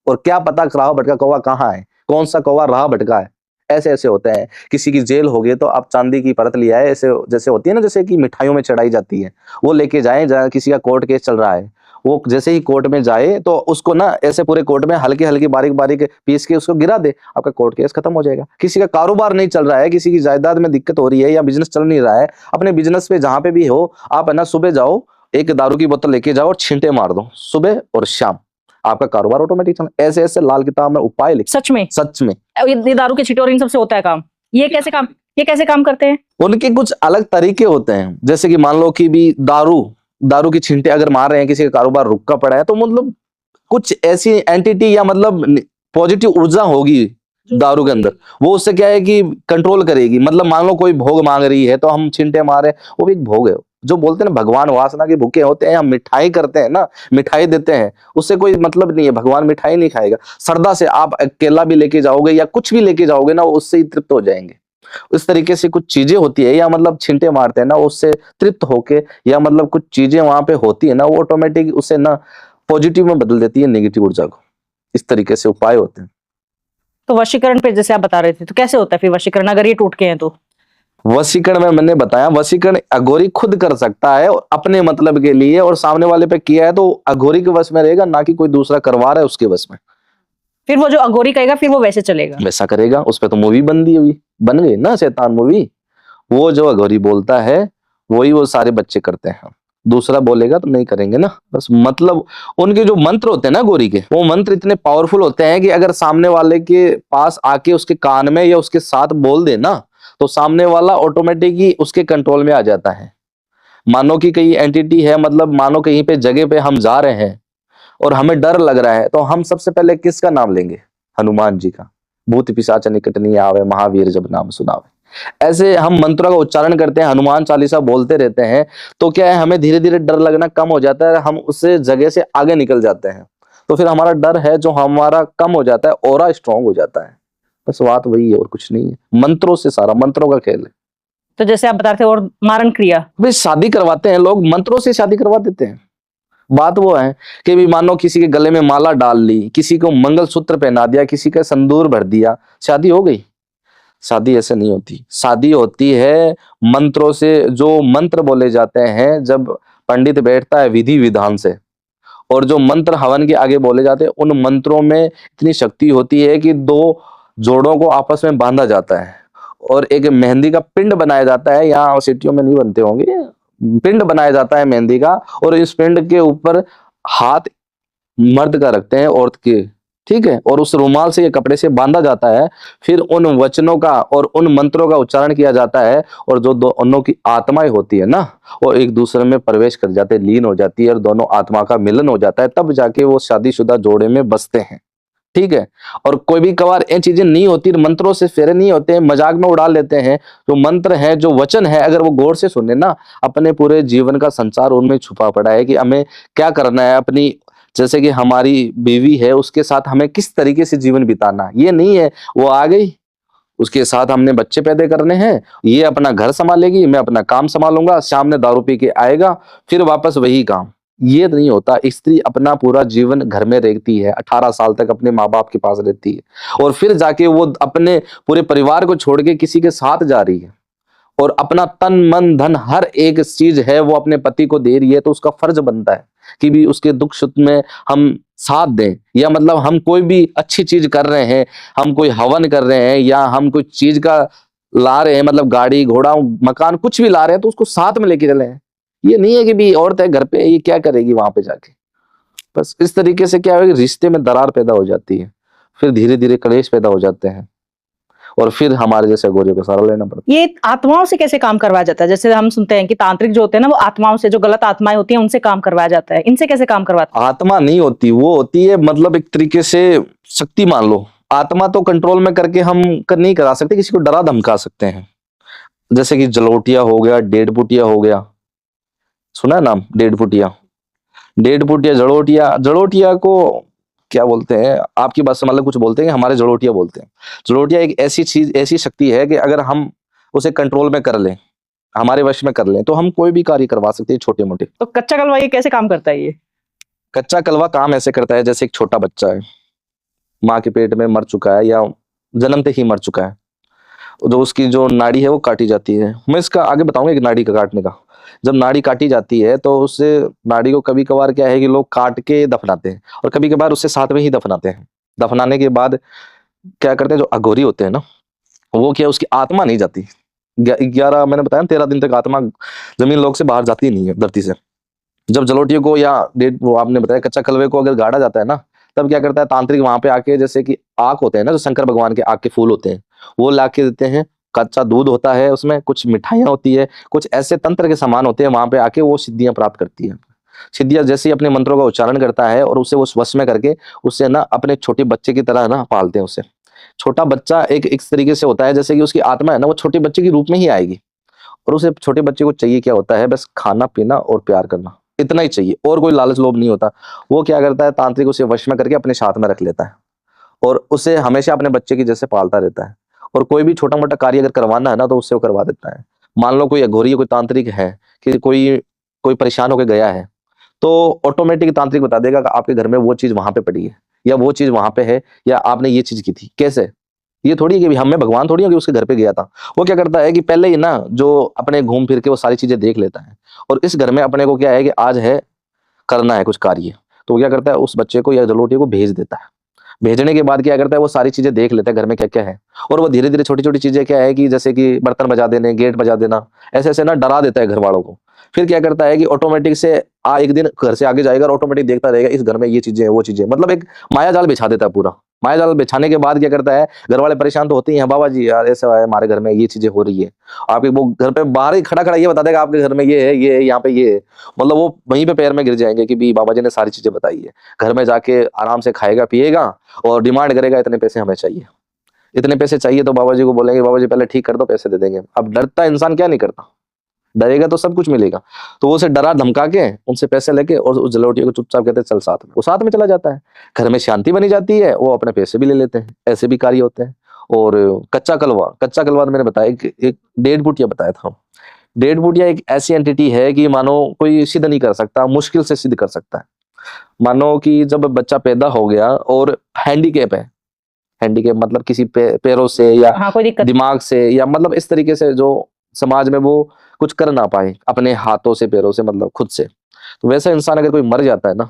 और क्या पता राह भटका कौवा कहाँ है, कौन सा कौवा राह भटका है। ऐसे ऐसे होते हैं। किसी की जेल हो गई तो आप चांदी की परत लिया है, ऐसे जैसे होती है ना, जैसे कि मिठाइयों में चढ़ाई जाती है, वो लेके जाए, जहाँ किसी का कोर्ट केस चल रहा है, वो जैसे ही कोर्ट में जाए तो उसको ना ऐसे पूरे कोर्ट में हल्के हल्के बारीक बारीक पीस के उसको गिरा दे, आपका कोर्ट केस खत्म हो जाएगा। किसी का कारोबार नहीं चल रहा है, किसी की जायदाद में दिक्कत हो रही है या बिजनेस चल नहीं रहा है, अपने बिजनेस पे जहां पे भी हो आप है ना, सुबह जाओ, एक दारू की बोतल लेके जाओ और छींटे मार दो सुबह और शाम, आपका कारोबार ऑटोमेटिक चल। ऐसे ऐसे लाल किताब में उपाय लिख, सच में सच में ये दारू के छींटे और इन सबसे होता है काम? ये कैसे काम करते हैं? उनके कुछ अलग तरीके होते हैं। जैसे कि मान लो कि भी दारू की छींटे अगर मार रहे हैं, किसी का कारोबार रुका पड़ा है, तो मतलब कुछ ऐसी एंटिटी या मतलब पॉजिटिव ऊर्जा होगी दारू के अंदर, वो उससे क्या है कि कंट्रोल करेगी। मतलब मान लो कोई भोग मांग रही है तो हम छींटे मारे, वो भी एक भोग है। जो बोलते हैं ना भगवान वासना के भूखे होते हैं, हम मिठाई करते हैं ना, मिठाई देते हैं, उससे कोई मतलब नहीं है, भगवान मिठाई नहीं खाएगा। श्रद्धा से आप केला भी लेके जाओगे या कुछ भी लेके जाओगे ना, उससे ही तृप्त हो जाएंगे। इस तरीके से कुछ चीजें होती है, या मतलब छींटे मारते हैं ना, उससे तृप्त होके, या मतलब कुछ चीजें वहां पे होती है ना, वो ऑटोमेटिक उसे ना पॉजिटिव में बदल देती है नेगेटिव ऊर्जा को। इस तरीके से उपाय होते हैं। तो वशीकरण पे जैसे आप बता रहे थे, तो कैसे होता है फिर वशीकरण अगर ये टूट के हैं तो? वशीकरण में मैंने बताया, वशीकरण अघोरी खुद कर सकता है और अपने मतलब के लिए, और सामने वाले पे किया है तो अघोरी के वश में रहेगा, ना कि कोई दूसरा करवा रहा है उसके वश में। फिर वो जो अघोरी कहेगा फिर वो वैसे चलेगा? वैसा करेगा। उस पर तो मूवी बन गई ना, शैतान मूवी। वो जो अघोरी बोलता है वही वो सारे बच्चे करते हैं, दूसरा बोलेगा तो नहीं करेंगे ना। बस मतलब उनके जो मंत्र होते हैं ना गौरी के, वो मंत्र इतने पावरफुल होते हैं कि अगर सामने वाले के पास आके उसके कान में या उसके साथ बोल दे ना, तो सामने वाला ऑटोमेटिक ही उसके कंट्रोल में आ जाता है। मानो कि कहीं एंटिटी है, मतलब मानो कहीं पे जगह पे हम जा रहे हैं और हमें डर लग रहा है, तो हम सबसे पहले किसका नाम लेंगे? हनुमान जी का। भूत पिशाच निकट नहीं आवे, महावीर जब नाम सुनावे। ऐसे हम मंत्रों का उच्चारण करते हैं, हनुमान चालीसा बोलते रहते हैं, तो क्या है, हमें धीरे धीरे डर लगना कम हो जाता है, हम उससे जगह से आगे निकल जाते हैं। तो फिर हमारा डर है जो हमारा कम हो जाता है, ऑरा स्ट्रांग हो जाता है। बस बात वही है और कुछ नहीं है। मंत्रों से सारा, मंत्रों का खेल है। तो जैसे आप बता रहे थे, और मारण क्रिया? भाई शादी करवाते हैं लोग, मंत्रों से शादी करवा देते हैं। बात वो है कि भी मानो किसी के गले में माला डाल ली, किसी को मंगलसूत्र पहना दिया, किसी का संदूर भर दिया, शादी हो गई। शादी ऐसे नहीं होती। शादी होती है मंत्रों से। जो मंत्र बोले जाते हैं, जब पंडित बैठता है विधि विधान से, और जो मंत्र हवन के आगे बोले जाते हैं, उन मंत्रों में इतनी शक्ति होती है कि दो जोड़ों को आपस में बांधा जाता है और एक मेहंदी का पिंड बनाया जाता है। यहाँ सिटियों में नहीं बनते होंगे, पिंड बनाया जाता है मेहंदी का, और इस पिंड के ऊपर हाथ मर्द का रखते हैं, औरत के, ठीक है, और उस रुमाल से, ये कपड़े से बांधा जाता है। फिर उन वचनों का और उन मंत्रों का उच्चारण किया जाता है, और जो दोनों की आत्माएं होती है ना, वो एक दूसरे में प्रवेश कर जाते हैं, लीन हो जाती है, और दोनों आत्मा का मिलन हो जाता है, तब जाके वो शादीशुदा जोड़े में बसते हैं। ठीक है। और कोई भी कभार ये चीजें नहीं होती, मंत्रों से फेरे नहीं होते हैं, मजाक में उड़ा लेते हैं। जो मंत्र है, जो वचन है, अगर वो गौर से सुने ना, अपने पूरे जीवन का संचार उनमें छुपा पड़ा है कि हमें क्या करना है। अपनी, जैसे कि हमारी बीवी है, उसके साथ हमें किस तरीके से जीवन बिताना। ये नहीं है वो आ गई, उसके साथ हमने बच्चे पैदा करने हैं, ये अपना घर संभालेगी, मैं अपना काम संभालूंगा, शाम में दारू पी के आएगा, फिर वापस वही काम। ये नहीं होता। स्त्री अपना पूरा जीवन घर में रहती है, 18 साल तक अपने माँ बाप के पास रहती है, और फिर जाके वो अपने पूरे परिवार को छोड़ के किसी के साथ जा रही है, और अपना तन मन धन हर एक चीज है वो अपने पति को दे रही है। तो उसका फर्ज बनता है कि भी उसके दुख सुख में हम साथ दें, या मतलब हम कोई भी अच्छी चीज कर रहे हैं, हम कोई हवन कर रहे हैं, या हम कोई चीज का ला रहे हैं, मतलब गाड़ी घोड़ा मकान कुछ भी ला रहे हैं, तो उसको साथ में लेके चले हैं। ये नहीं है कि भी औरत है घर पे, ये क्या करेगी वहां पे जाके। बस इस तरीके से क्या है, रिश्ते में दरार पैदा हो जाती है, फिर धीरे धीरे कलेश पैदा हो जाते हैं, और फिर हमारे जैसे गोरियों को सहारा लेना पड़ता है। ये आत्माओं से कैसे काम करवाया जाता है? जैसे हम सुनते हैं कि तांत्रिक जो होते हैं ना, वो आत्माओं से, जो गलत आत्माएं होती हैं, उनसे काम करवाया जाता है। इनसे कैसे काम करवाते हैं? आत्मा नहीं होती, वो होती है मतलब एक तरीके से शक्ति मान लो। आत्मा तो कंट्रोल में करके हम नहीं करा सकते, किसी को डरा धमका सकते हैं। जैसे कि जलोटिया हो गया, डेढ़ फुटिया हो गया, सुना है नाम डेढ़ फुटिया? डेढ़ फुट या जड़ोटिया, जड़ोटिया को क्या बोलते हैं, आपकी बात से मतलब कुछ बोलते हैं, हमारे जड़ोटिया बोलते हैं। जड़ोटिया एक ऐसी चीज, ऐसी शक्ति है कि अगर हम उसे कंट्रोल में कर लें, हमारे वश में कर लें, तो हम कोई भी कार्य करवा सकते हैं, छोटे मोटे। तो कच्चा कलवा ये कैसे काम करता है ये? कच्चा कलवा काम ऐसे करता है जैसे एक छोटा बच्चा है, माँ के पेट में मर चुका है या जन्मते ही मर चुका है, जो उसकी जो नाड़ी है वो काटी जाती है। मैं इसका आगे बताऊंगा कि नाड़ी का काटने का। जब नाड़ी काटी जाती है तो उससे नाड़ी को कभी कभार क्या है कि लोग काट के दफनाते हैं, और कभी कभार उससे साथ में ही दफनाते हैं। दफनाने के बाद क्या करते हैं, जो अघोरी होते हैं ना, वो क्या, उसकी आत्मा नहीं जाती। 11 मैंने बताया 13 दिन तक आत्मा जमीन लोक से बाहर जाती नहीं है, धरती से। जब जलोटियों को या वो आपने बताया कच्चा कलवे को अगर गाड़ा जाता है ना, तब क्या करता है तांत्रिक वहां पे आके, जैसे कि आक होते हैं ना, जो शंकर भगवान के आक के फूल होते हैं, वो ला के देते हैं। कच्चा दूध होता है, उसमें कुछ मिठाइयां होती है, कुछ ऐसे तंत्र के सामान होते हैं, वहां पे आके वो सिद्धियां प्राप्त करती है। सिद्धियां जैसे ही अपने मंत्रों का उच्चारण करता है और उसे वो वश में करके उससे ना अपने छोटे बच्चे की तरह ना पालते हैं उसे। छोटा बच्चा एक इस तरीके से होता है जैसे कि उसकी आत्मा है ना, वो छोटे बच्चे के रूप में ही आएगी, और उसे छोटे बच्चे को चाहिए क्या होता है, बस खाना पीना और प्यार करना, इतना ही चाहिए, और कोई लालच लोभ नहीं होता। वो क्या करता है, तांत्रिक उसे वश में करके अपने साथ में रख लेता है और उसे हमेशा अपने बच्चे की जैसे पालता रहता है। और कोई भी छोटा मोटा कार्य अगर करवाना है ना, तो उससे वो करवा देता है। मान लो कोई अघोरी, कोई तांत्रिक है कि कोई कोई परेशान होकर गया है, तो ऑटोमेटिक तांत्रिक बता देगा कि आपके घर में वो चीज वहां पे पड़ी है, या वो चीज वहां पे है, या आपने ये चीज की थी। कैसे? ये थोड़ी है कि हमें भगवान थोड़ी है कि उसके घर पे गया था। वो क्या करता है कि पहले ही ना जो अपने घूम फिर के वो सारी चीजें देख लेता है, और इस घर में अपने को क्या है कि आज है करना है कुछ कार्य, तो वो क्या करता है, उस बच्चे को या जलोटी को भेज देता है। भेजने के बाद क्या करता है, वो सारी चीजें देख लेता है घर में क्या क्या है, और वो धीरे धीरे छोटी छोटी चीजें क्या है कि जैसे कि बर्तन बजा देने, गेट बजा देना, ऐसे ऐसे ना डरा देता है घर वालों को। फिर क्या करता है कि ऑटोमेटिक से एक दिन घर से आगे जाएगा और ऑटोमेटिक देखता रहेगा इस घर में ये चीजें हैं, वो चीजें, मतलब एक माया जाल बिछा देता है पूरा। माया जाल बिछाने के बाद क्या करता है, घर वाले परेशान तो होते ही हैं, बाबा जी यार ऐसा है, हमारे घर में ये चीजें हो रही है। आपके वो घर पे बाहर ही खड़ा खड़ा ये बता देगा आपके घर में ये है, ये है, यहाँ पे ये है, मतलब वो वहीं पे पैर में गिर जाएंगे कि भी बाबा जी ने सारी चीजें बताई है। घर में जाके आराम से खाएगा पिएगा और डिमांड करेगा इतने पैसे हमें चाहिए, इतने पैसे चाहिए, तो बाबा जी को बोलेंगे बाबा जी पहले ठीक कर दो, पैसे दे देंगे। अब डरता इंसान क्या नहीं करता, डरेगा तो सब कुछ मिलेगा। तो वो उसे डरा धमका के उनसे पैसे लेके और उस जलोटिया को चुपचाप कहते हैं चल साथ में, वो साथ में चला जाता है। घर में शांति बनी जाती है, वो अपने पैसे भी ले लेते हैं, ऐसे भी कार्य होते हैं। और कच्चा कलवा, कच्चा कलवा तो मैंने बताया एक 1.5 फुटिया बताया था। 1.5 फुटिया एक ऐसी एंटिटी है कि मानो कोई सिद्ध नहीं कर सकता, मुश्किल से सिद्ध कर सकता है। मानो कि जब बच्चा पैदा हो गया और हैंडीकैप है, हैंडीकैप मतलब किसी पैरों से या हाँ, कोई दिक्कत दिमाग से, या मतलब इस तरीके से जो समाज में वो कुछ कर ना पाए अपने हाथों से पैरों से, मतलब खुद से। तो वैसा इंसान अगर कोई मर जाता है ना,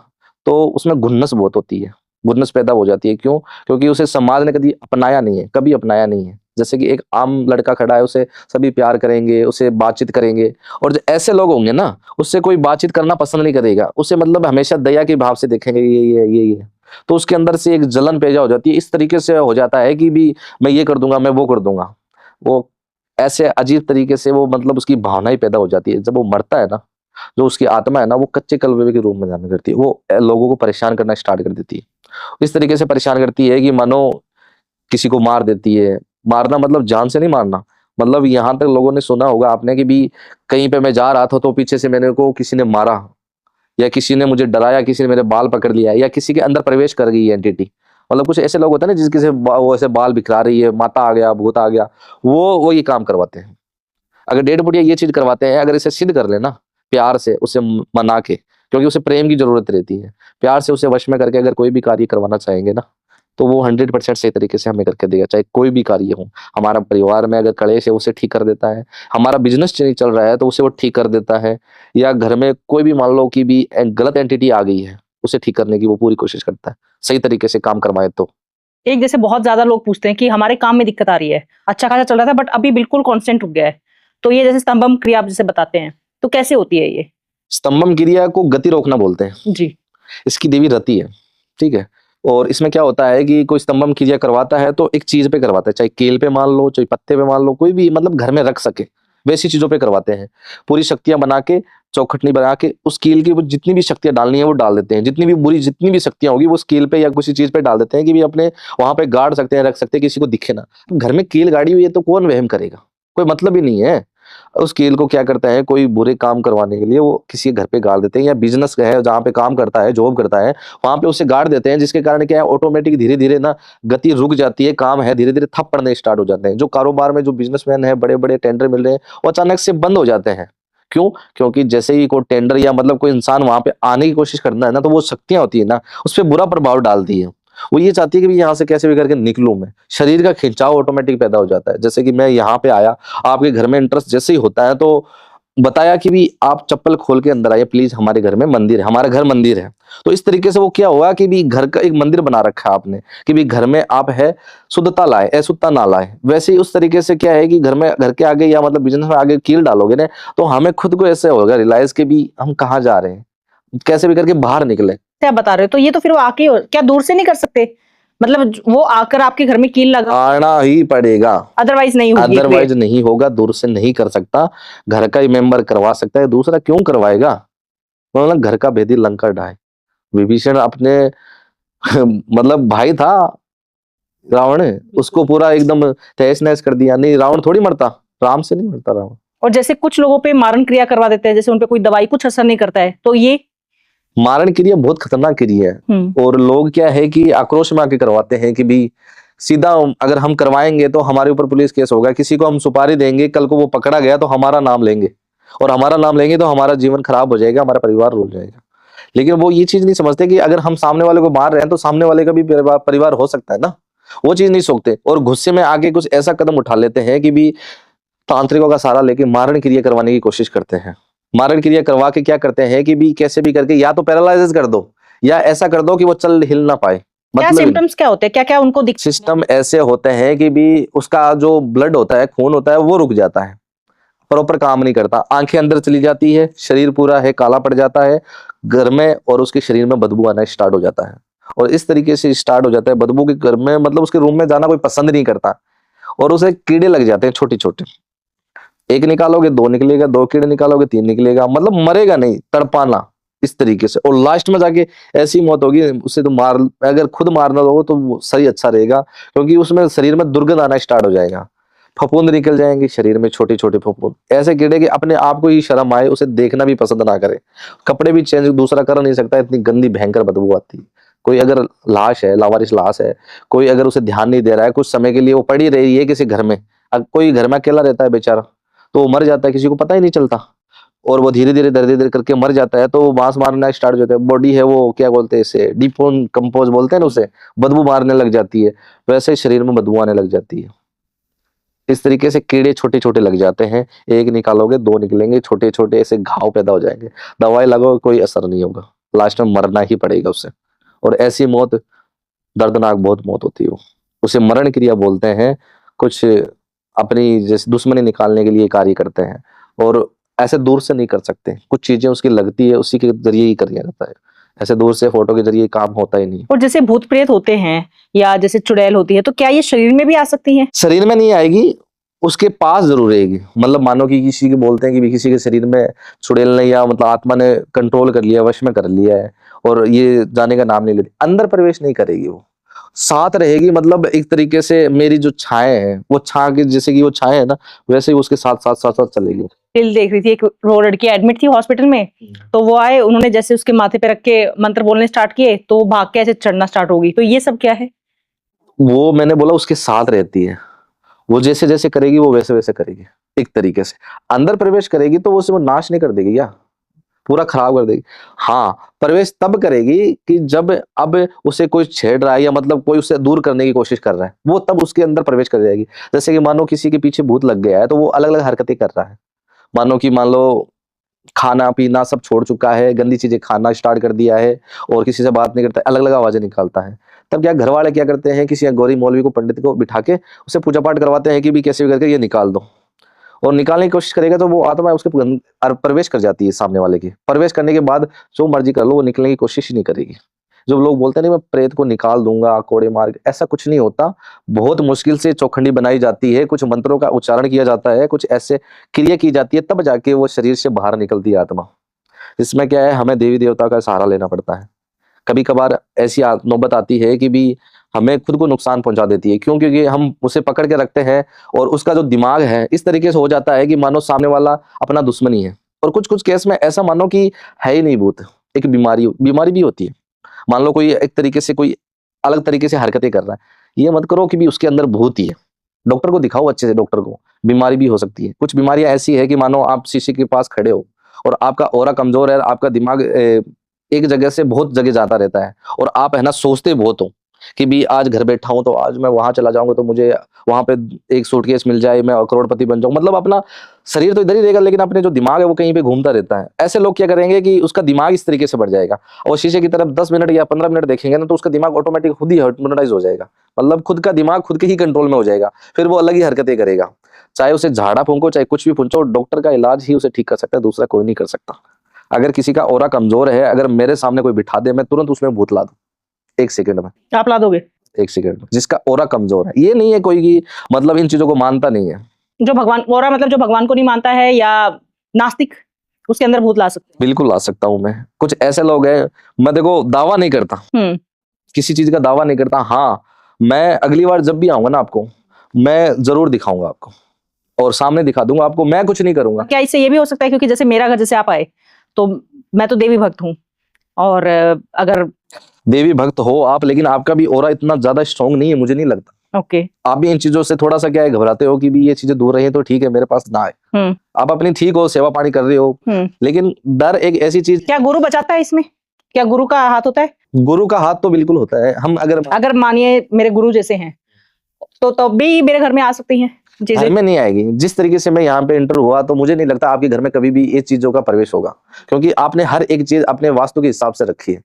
तो उसमें घुन्नस बहुत होती है, घुन्नस पैदा हो जाती है। क्यों? क्योंकि उसे समाज ने कभी अपनाया नहीं है, कभी अपनाया नहीं है। जैसे कि एक आम लड़का खड़ा है, उसे सभी प्यार करेंगे, उसे बातचीत करेंगे, और जो ऐसे लोग होंगे ना, उससे कोई बातचीत करना पसंद नहीं करेगा, उसे मतलब हमेशा दया के भाव से देखेंगे, ये तो उसके अंदर से एक जलन पैदा हो जाती है। इस तरीके से हो जाता है कि भी मैं ये कर दूंगा, मैं वो कर दूंगा। वो ऐसे अजीब तरीके से वो मतलब उसकी भावनाएं पैदा हो जाती है। जब वो मरता है ना, जो उसकी आत्मा है ना, वो कच्चे कलवे के रूप में जाने करती है, वो लोगों को परेशान करना स्टार्ट कर देती है। इस तरीके से परेशान करती है कि मानो किसी को मार देती है। मारना मतलब जान से नहीं मारना, मतलब यहाँ तक लोगों ने सुना होगा आपने कि भी कहीं पे मैं जा रहा था तो पीछे से मेरे को किसी ने मारा, या किसी ने मुझे डराया, किसी ने मेरे बाल पकड़ लिया, या किसी के अंदर प्रवेश कर गई है एंटिटी। मतलब कुछ ऐसे लोग होते हैं ना जिसके से वो ऐसे बाल बिखरा रही है, माता आ गया, भूत आ गया, वो ये काम करवाते हैं। अगर 1.5 फुटिया ये चीज करवाते हैं, अगर इसे सिद्ध कर लेना प्यार से, उसे मना के, क्योंकि उसे प्रेम की जरूरत रहती है, प्यार से उसे वश में करके अगर कोई भी कार्य करवाना चाहेंगे ना, तो वो 100% सही तरीके से हमें करके देगा। चाहे कोई भी कार्य हो, हमारा परिवार में अगर कलेश है उसे ठीक कर देता है, हमारा बिजनेस नहीं चल रहा है तो उसे वो ठीक कर देता है, या घर में कोई भी मान लो कि भी गलत एंटिटी आ गई है, उसे ठीक करने की वो पूरी कोशिश करता है, सही तरीके से काम करवाए तो। एक जैसे बहुत ज्यादा लोग पूछते हैं कि हमारे काम में दिक्कत आ रही है, अच्छा खासा चल रहा था बट अभी बिल्कुल कांस्टेंट रुक गया है, तो ये जैसे स्तंभम क्रिया आप जैसे बताते हैं, तो कैसे होती है ये? स्तंभम क्रिया को गति रोकना बोलते हैं जी। इसकी देवी रति है, ठीक है। और इसमें क्या होता है कि कोई स्तंभम क्रिया करवाता है तो एक चीज पे करवाता है, चाहे केल पे मान लो, चाहे पत्ते पे मान लो, कोई भी मतलब घर में रख सके वैसी चीजों पे करवाते हैं। पूरी शक्तियां बना के, चौखटनी बना के, उस कील की वो जितनी भी शक्तियां डालनी है वो डाल देते हैं। जितनी भी बुरी जितनी भी शक्तियां होगी वो उस कील पे या किसी चीज पे डाल देते हैं कि भी अपने वहां पे गाड़ सकते हैं, रख सकते हैं, किसी को दिखे ना। घर में कील गाड़ी हुई है तो कौन वहम करेगा, कोई मतलब ही नहीं है। उस कील को क्या करते हैं, कोई बुरे काम करवाने के लिए वो किसी के घर पे गाड़ देते हैं, या बिजनेस है जहाँ पे काम करता है, जॉब करता है, वहां पे उसे गाड़ देते हैं, जिसके कारण क्या है, ऑटोमेटिक धीरे धीरे ना गति रुक जाती है, काम है धीरे धीरे ठप पड़ने स्टार्ट हो जाते हैं। जो कारोबार में जो बिजनेसमैन है, बड़े बड़े टेंडर मिल रहे हैं, वो अचानक से बंद हो जाते हैं। क्यों? क्योंकि जैसे ही कोई टेंडर या मतलब कोई इंसान वहां पे आने की कोशिश करना है ना, तो वो शक्तियां होती है ना, उस पर बुरा प्रभाव डालती है। वो ये चाहती है कि भी यहाँ से कैसे भी करके निकलूं मैं। शरीर का खिंचाव ऑटोमेटिक पैदा हो जाता है। जैसे कि मैं यहाँ पे आया, आपके घर में इंटरेस्ट जैसे ही होता है तो बताया कि भी आप चप्पल खोल के अंदर आइए प्लीज, हमारे घर में मंदिर है, हमारा घर मंदिर है। तो इस तरीके से वो क्या हुआ कि भी घर का एक मंदिर बना रखा है आपने, कि भी घर में आप है शुद्धता लाए, अशुद्धता ना लाए। वैसे ही उस तरीके से क्या है कि घर में, घर के आगे या मतलब बिजनेस में आगे कील डालोगे ना, तो हमें खुद को ऐसे होगा रियलाइज कि भी हम कहाँ जा रहे हैं, कैसे भी करके बाहर निकले। क्या बता रहे हो? तो ये तो फिर वो आके क्या दूर से नहीं कर सकते? मतलब वो आकर आपके घर में कील लगा, आना ही पड़ेगा, अदरवाइज नहीं होगी अदरवाइज नहीं होगा, दूर से नहीं कर सकता। घर का ही मेंबर करवा सकता है, दूसरा क्यों करवाएगा? तो घर का भेदी लंका ढाए। विभीषण अपने मतलब भाई था रावण, उसको पूरा एकदम तहस नहस कर दिया। नहीं, रावण थोड़ी मरता, राम से नहीं मरता रावण। और जैसे कुछ लोगों पे मारण क्रिया करवा देते हैं, जैसे उनपे कोई दवाई कुछ असर नहीं करता है, तो ये मारण क्रिया बहुत खतरनाक क्रिया है। और लोग क्या है कि आक्रोश में आके करवाते हैं कि भी सीधा अगर हम करवाएंगे तो हमारे ऊपर पुलिस केस होगा, किसी को हम सुपारी देंगे, कल को वो पकड़ा गया तो हमारा नाम लेंगे, और हमारा नाम लेंगे तो हमारा जीवन खराब हो जाएगा, हमारा परिवार रुल जाएगा। लेकिन वो ये चीज नहीं समझते कि अगर हम सामने वाले को मार रहे हैं तो सामने वाले का भी परिवार हो सकता है ना। वो चीज नहीं सोचते, और गुस्से में आके कुछ ऐसा कदम उठा लेते हैं कि भी तांत्रिकों का सहारा लेके मारण क्रिया करवाने की कोशिश करते हैं। मारण क्रिया करवा के क्या करते हैं कि भी कैसे भी करके या तो पैरालाइज कर दो, या ऐसा कर दो कि वो चल हिल ना पाए। क्या सिम्टम्स क्या होते हैं, क्या क्या उनको दिख? सिस्टम ऐसे होते हैं कि भी उसका जो ब्लड होता है, खून होता है, वो रुक जाता है, प्रॉपर काम नहीं करता, आंखें अंदर चली जाती है, शरीर पूरा है काला पड़ जाता है घर में, और उसके शरीर में बदबू आना स्टार्ट हो जाता है। और इस तरीके से स्टार्ट हो जाता है बदबू के घर में, मतलब उसके रूम में जाना कोई पसंद नहीं करता, और उसे कीड़े लग जाते हैं छोटे छोटे। एक निकालोगे दो निकलेगा, दो कीड़े निकालोगे तीन निकलेगा, मतलब मरेगा नहीं, तड़पाना इस तरीके से। और लास्ट में जाके ऐसी मौत होगी, उसे तो मार, अगर खुद मारना होगा तो सही अच्छा रहेगा, क्योंकि उसमें शरीर में दुर्गंध आना स्टार्ट हो जाएगा, फफूंद निकल जाएंगे शरीर में, छोटे छोटे फफूंद, ऐसे कीड़े कि अपने आप को ही शर्म आए, उसे देखना भी पसंद ना करे, कपड़े भी चेंज दूसरा कर नहीं सकता, इतनी गंदी भयंकर बदबू आती है। कोई अगर लाश है, लावारिस लाश है, कोई अगर उसे ध्यान नहीं दे रहा है, कुछ समय के लिए वो पड़ी रही है किसी घर में, कोई घर में अकेला रहता है बेचारा, तो वो मर जाता है, किसी को पता ही नहीं चलता, और वो धीरे धीरे धीरे धीरे करके मर जाता है, तो वो बांस मारना स्टार्ट हो जाता है। बॉडी है वो क्या बोलते हैं इसे, डिकम्पोज बोलते हैं ना, उसे बदबू मारने लग जाती है, वैसे ही शरीर में बदबू आने लग जाती है। इस तरीके से कीड़े छोटे छोटे लग जाते हैं, एक निकालोगे दो निकलेंगे, छोटे छोटे ऐसे घाव पैदा हो जाएंगे, दवाई लगाओ कोई असर नहीं होगा, लास्ट में मरना ही पड़ेगा उससे। और ऐसी मौत दर्दनाक बहुत मौत होती है, उसे मरण क्रिया बोलते हैं। कुछ अपनी जैसे दुश्मनी निकालने के लिए कार्य करते हैं, और ऐसे दूर से नहीं कर सकते, कुछ चीजें उसकी लगती है उसी के जरिए ही किया जाता है, ऐसे दूर से फोटो के जरिए काम होता ही नहीं। और जैसे भूत प्रेत होते हैं या जैसे चुड़ैल होती है, तो क्या ये शरीर में भी आ सकती हैं? शरीर में नहीं आएगी, उसके पास जरूर रहेगी। मतलब मानो कि किसी के बोलते हैं कि किसी के शरीर में चुड़ैल ने या मतलब आत्मा ने कंट्रोल कर लिया, वश में कर लिया है, और ये जाने का नाम नहीं लेती, अंदर प्रवेश नहीं करेगी, वो साथ रहेगी। मतलब एक तरीके से मेरी जो छाए है, वो छा के जैसे कि वो छाए है ना, वैसे ही उसके साथ साथ साथ साथ चलेगी। रील देख रही थी, एक वो लड़की एडमिट थी हॉस्पिटल में, तो वो आए, उन्होंने जैसे उसके माथे पे रख के मंत्र बोलने स्टार्ट किए, तो वो भाग के ऐसे चढ़ना स्टार्ट हो गई। तो ये सब क्या है? वो मैंने बोला उसके साथ रहती है, वो जैसे जैसे करेगी वो वैसे वैसे करेगी। एक तरीके से अंदर प्रवेश करेगी तो वो उसे वो नाश नहीं कर देगी या पूरा खराब कर देगी। हाँ, प्रवेश तब करेगी कि जब अब उसे कोई छेड़ रहा है या मतलब कोई उसे दूर करने की कोशिश कर रहा है, वो तब उसके अंदर प्रवेश कर जाएगी। जैसे कि मानो किसी के पीछे भूत लग गया है, तो वो अलग अलग हरकतें कर रहा है। मानो कि मान लो खाना पीना सब छोड़ चुका है, गंदी चीजें खाना स्टार्ट कर दिया है, और किसी से बात नहीं करता, अलग अलग आवाजें निकालता है। तब क्या घर वाले क्या करते हैं, किसी गौरी मौलवी को, पंडित को बिठा के उसे पूजा पाठ करवाते हैं कि भी कैसे भी करके ये निकाल दो, और निकालने की कोशिश करेगा तो वो आत्मा उसके प्रवेश कर जाती है सामने वाले की। प्रवेश करने के बाद जो मर्जी कर लो, वो निकलने की कोशिश ही नहीं करेगी। जो लोग बोलते हैं नहीं मैं प्रेत को निकाल दूंगा कोड़े मार के, ऐसा कुछ नहीं होता। बहुत मुश्किल से चौखंडी बनाई जाती है, कुछ मंत्रों का उच्चारण किया जाता है, कुछ ऐसे क्रिया की जाती है, तब जाके वो शरीर से बाहर निकलती है आत्मा। इसमें क्या है, हमें देवी देवता का सहारा लेना पड़ता है। कभी कभार ऐसी नौबत आती है कि भी हमें खुद को नुकसान पहुंचा देती है। क्यों? क्योंकि हम उसे पकड़ के रखते हैं और उसका जो दिमाग है इस तरीके से हो जाता है कि मानो सामने वाला अपना दुश्मन ही है। और कुछ कुछ केस में ऐसा मानो कि है ही नहीं भूत, एक बीमारी बीमारी भी होती है। मान लो कोई एक तरीके से कोई अलग तरीके से हरकतें कर रहा है, ये मत करो कि भी उसके अंदर भूत ही है। डॉक्टर को दिखाओ अच्छे से, डॉक्टर को। बीमारी भी हो सकती है। कुछ बीमारियां ऐसी है कि मानो आप शीशे के पास खड़े हो और आपका ऑरा कमजोर है, आपका दिमाग एक जगह से बहुत जगह जाता रहता है और आप है ना सोचते बहुत हो कि भी आज घर बैठा हूं तो आज मैं वहां चला जाऊंगा तो मुझे वहां पे एक सूटकेस मिल जाए, मैं करोड़पति बन जाऊं। मतलब अपना शरीर तो इधर ही रहेगा लेकिन अपने जो दिमाग है वो कहीं पे घूमता रहता है। ऐसे लोग क्या करेंगे कि उसका दिमाग इस तरीके से बढ़ जाएगा और शीशे की तरफ 10 मिनट या 15 मिनट देखेंगे ना तो उसका दिमाग ऑटोमेटिक खुद ही हिप्नोटाइज हो जाएगा। मतलब खुद का दिमाग खुद के ही कंट्रोल में हो जाएगा, फिर वो अलग ही हरकतें करेगा। चाहे उसे झाड़ा फूंको, चाहे कुछ भी पूछो, डॉक्टर का इलाज ही उसे ठीक कर सकता है, दूसरा कोई नहीं कर सकता। अगर किसी का ऑरा कमजोर है, अगर मेरे सामने कोई बिठा दे, मैं तुरंत उसमें भूत ला दूं 1 सेकंड में। आप ला दोगे? 1 सेकंड में। जिसका ऑरा कमजोर है, ये नहीं है कोई कि मतलब इन चीजों को मानता नहीं है। जो भगवान औरा मतलब जो भगवान को नहीं मानता है या नास्तिक, उसके अंदर भूत ला सकते बिल्कुल ला सकता हूं मैं। कुछ ऐसे लोग हैं, मैं देखो दावा नहीं करता, हैं। किसी चीज का दावा नहीं करता। हाँ, मैं अगली बार जब भी आऊंगा ना आपको, मैं जरूर दिखाऊंगा आपको और सामने दिखा दूंगा आपको। मैं कुछ नहीं करूंगा। क्या इससे ये भी हो सकता है, क्योंकि जैसे मेरा घर जैसे आप आए तो मैं तो देवी भक्त हूँ और अगर देवी भक्त हो आप, लेकिन आपका भी ऑरा इतना ज्यादा स्ट्रांग नहीं है, मुझे नहीं लगता। ओके आप भी इन चीजों से थोड़ा सा क्या है, घबराते हो कि भी ये चीजें दूर रही तो ठीक है, मेरे पास ना आए। आप अपनी ठीक हो, सेवा पानी कर रहे हो, लेकिन डर एक ऐसी चीज। क्या गुरु बचाता है इसमें? क्या गुरु का हाथ होता है? गुरु का हाथ तो बिल्कुल होता है। हम अगर मानिए मेरे गुरु जैसे हैं तो तब भी मेरे घर में आ सकती हैं घर चीजें? में नहीं आएगी। जिस तरीके से मैं यहाँ पे एंटर हुआ तो मुझे नहीं लगता आपके घर में कभी भी ये चीजों का प्रवेश होगा, क्योंकि आपने हर एक चीज अपने वास्तु के हिसाब से रखी है।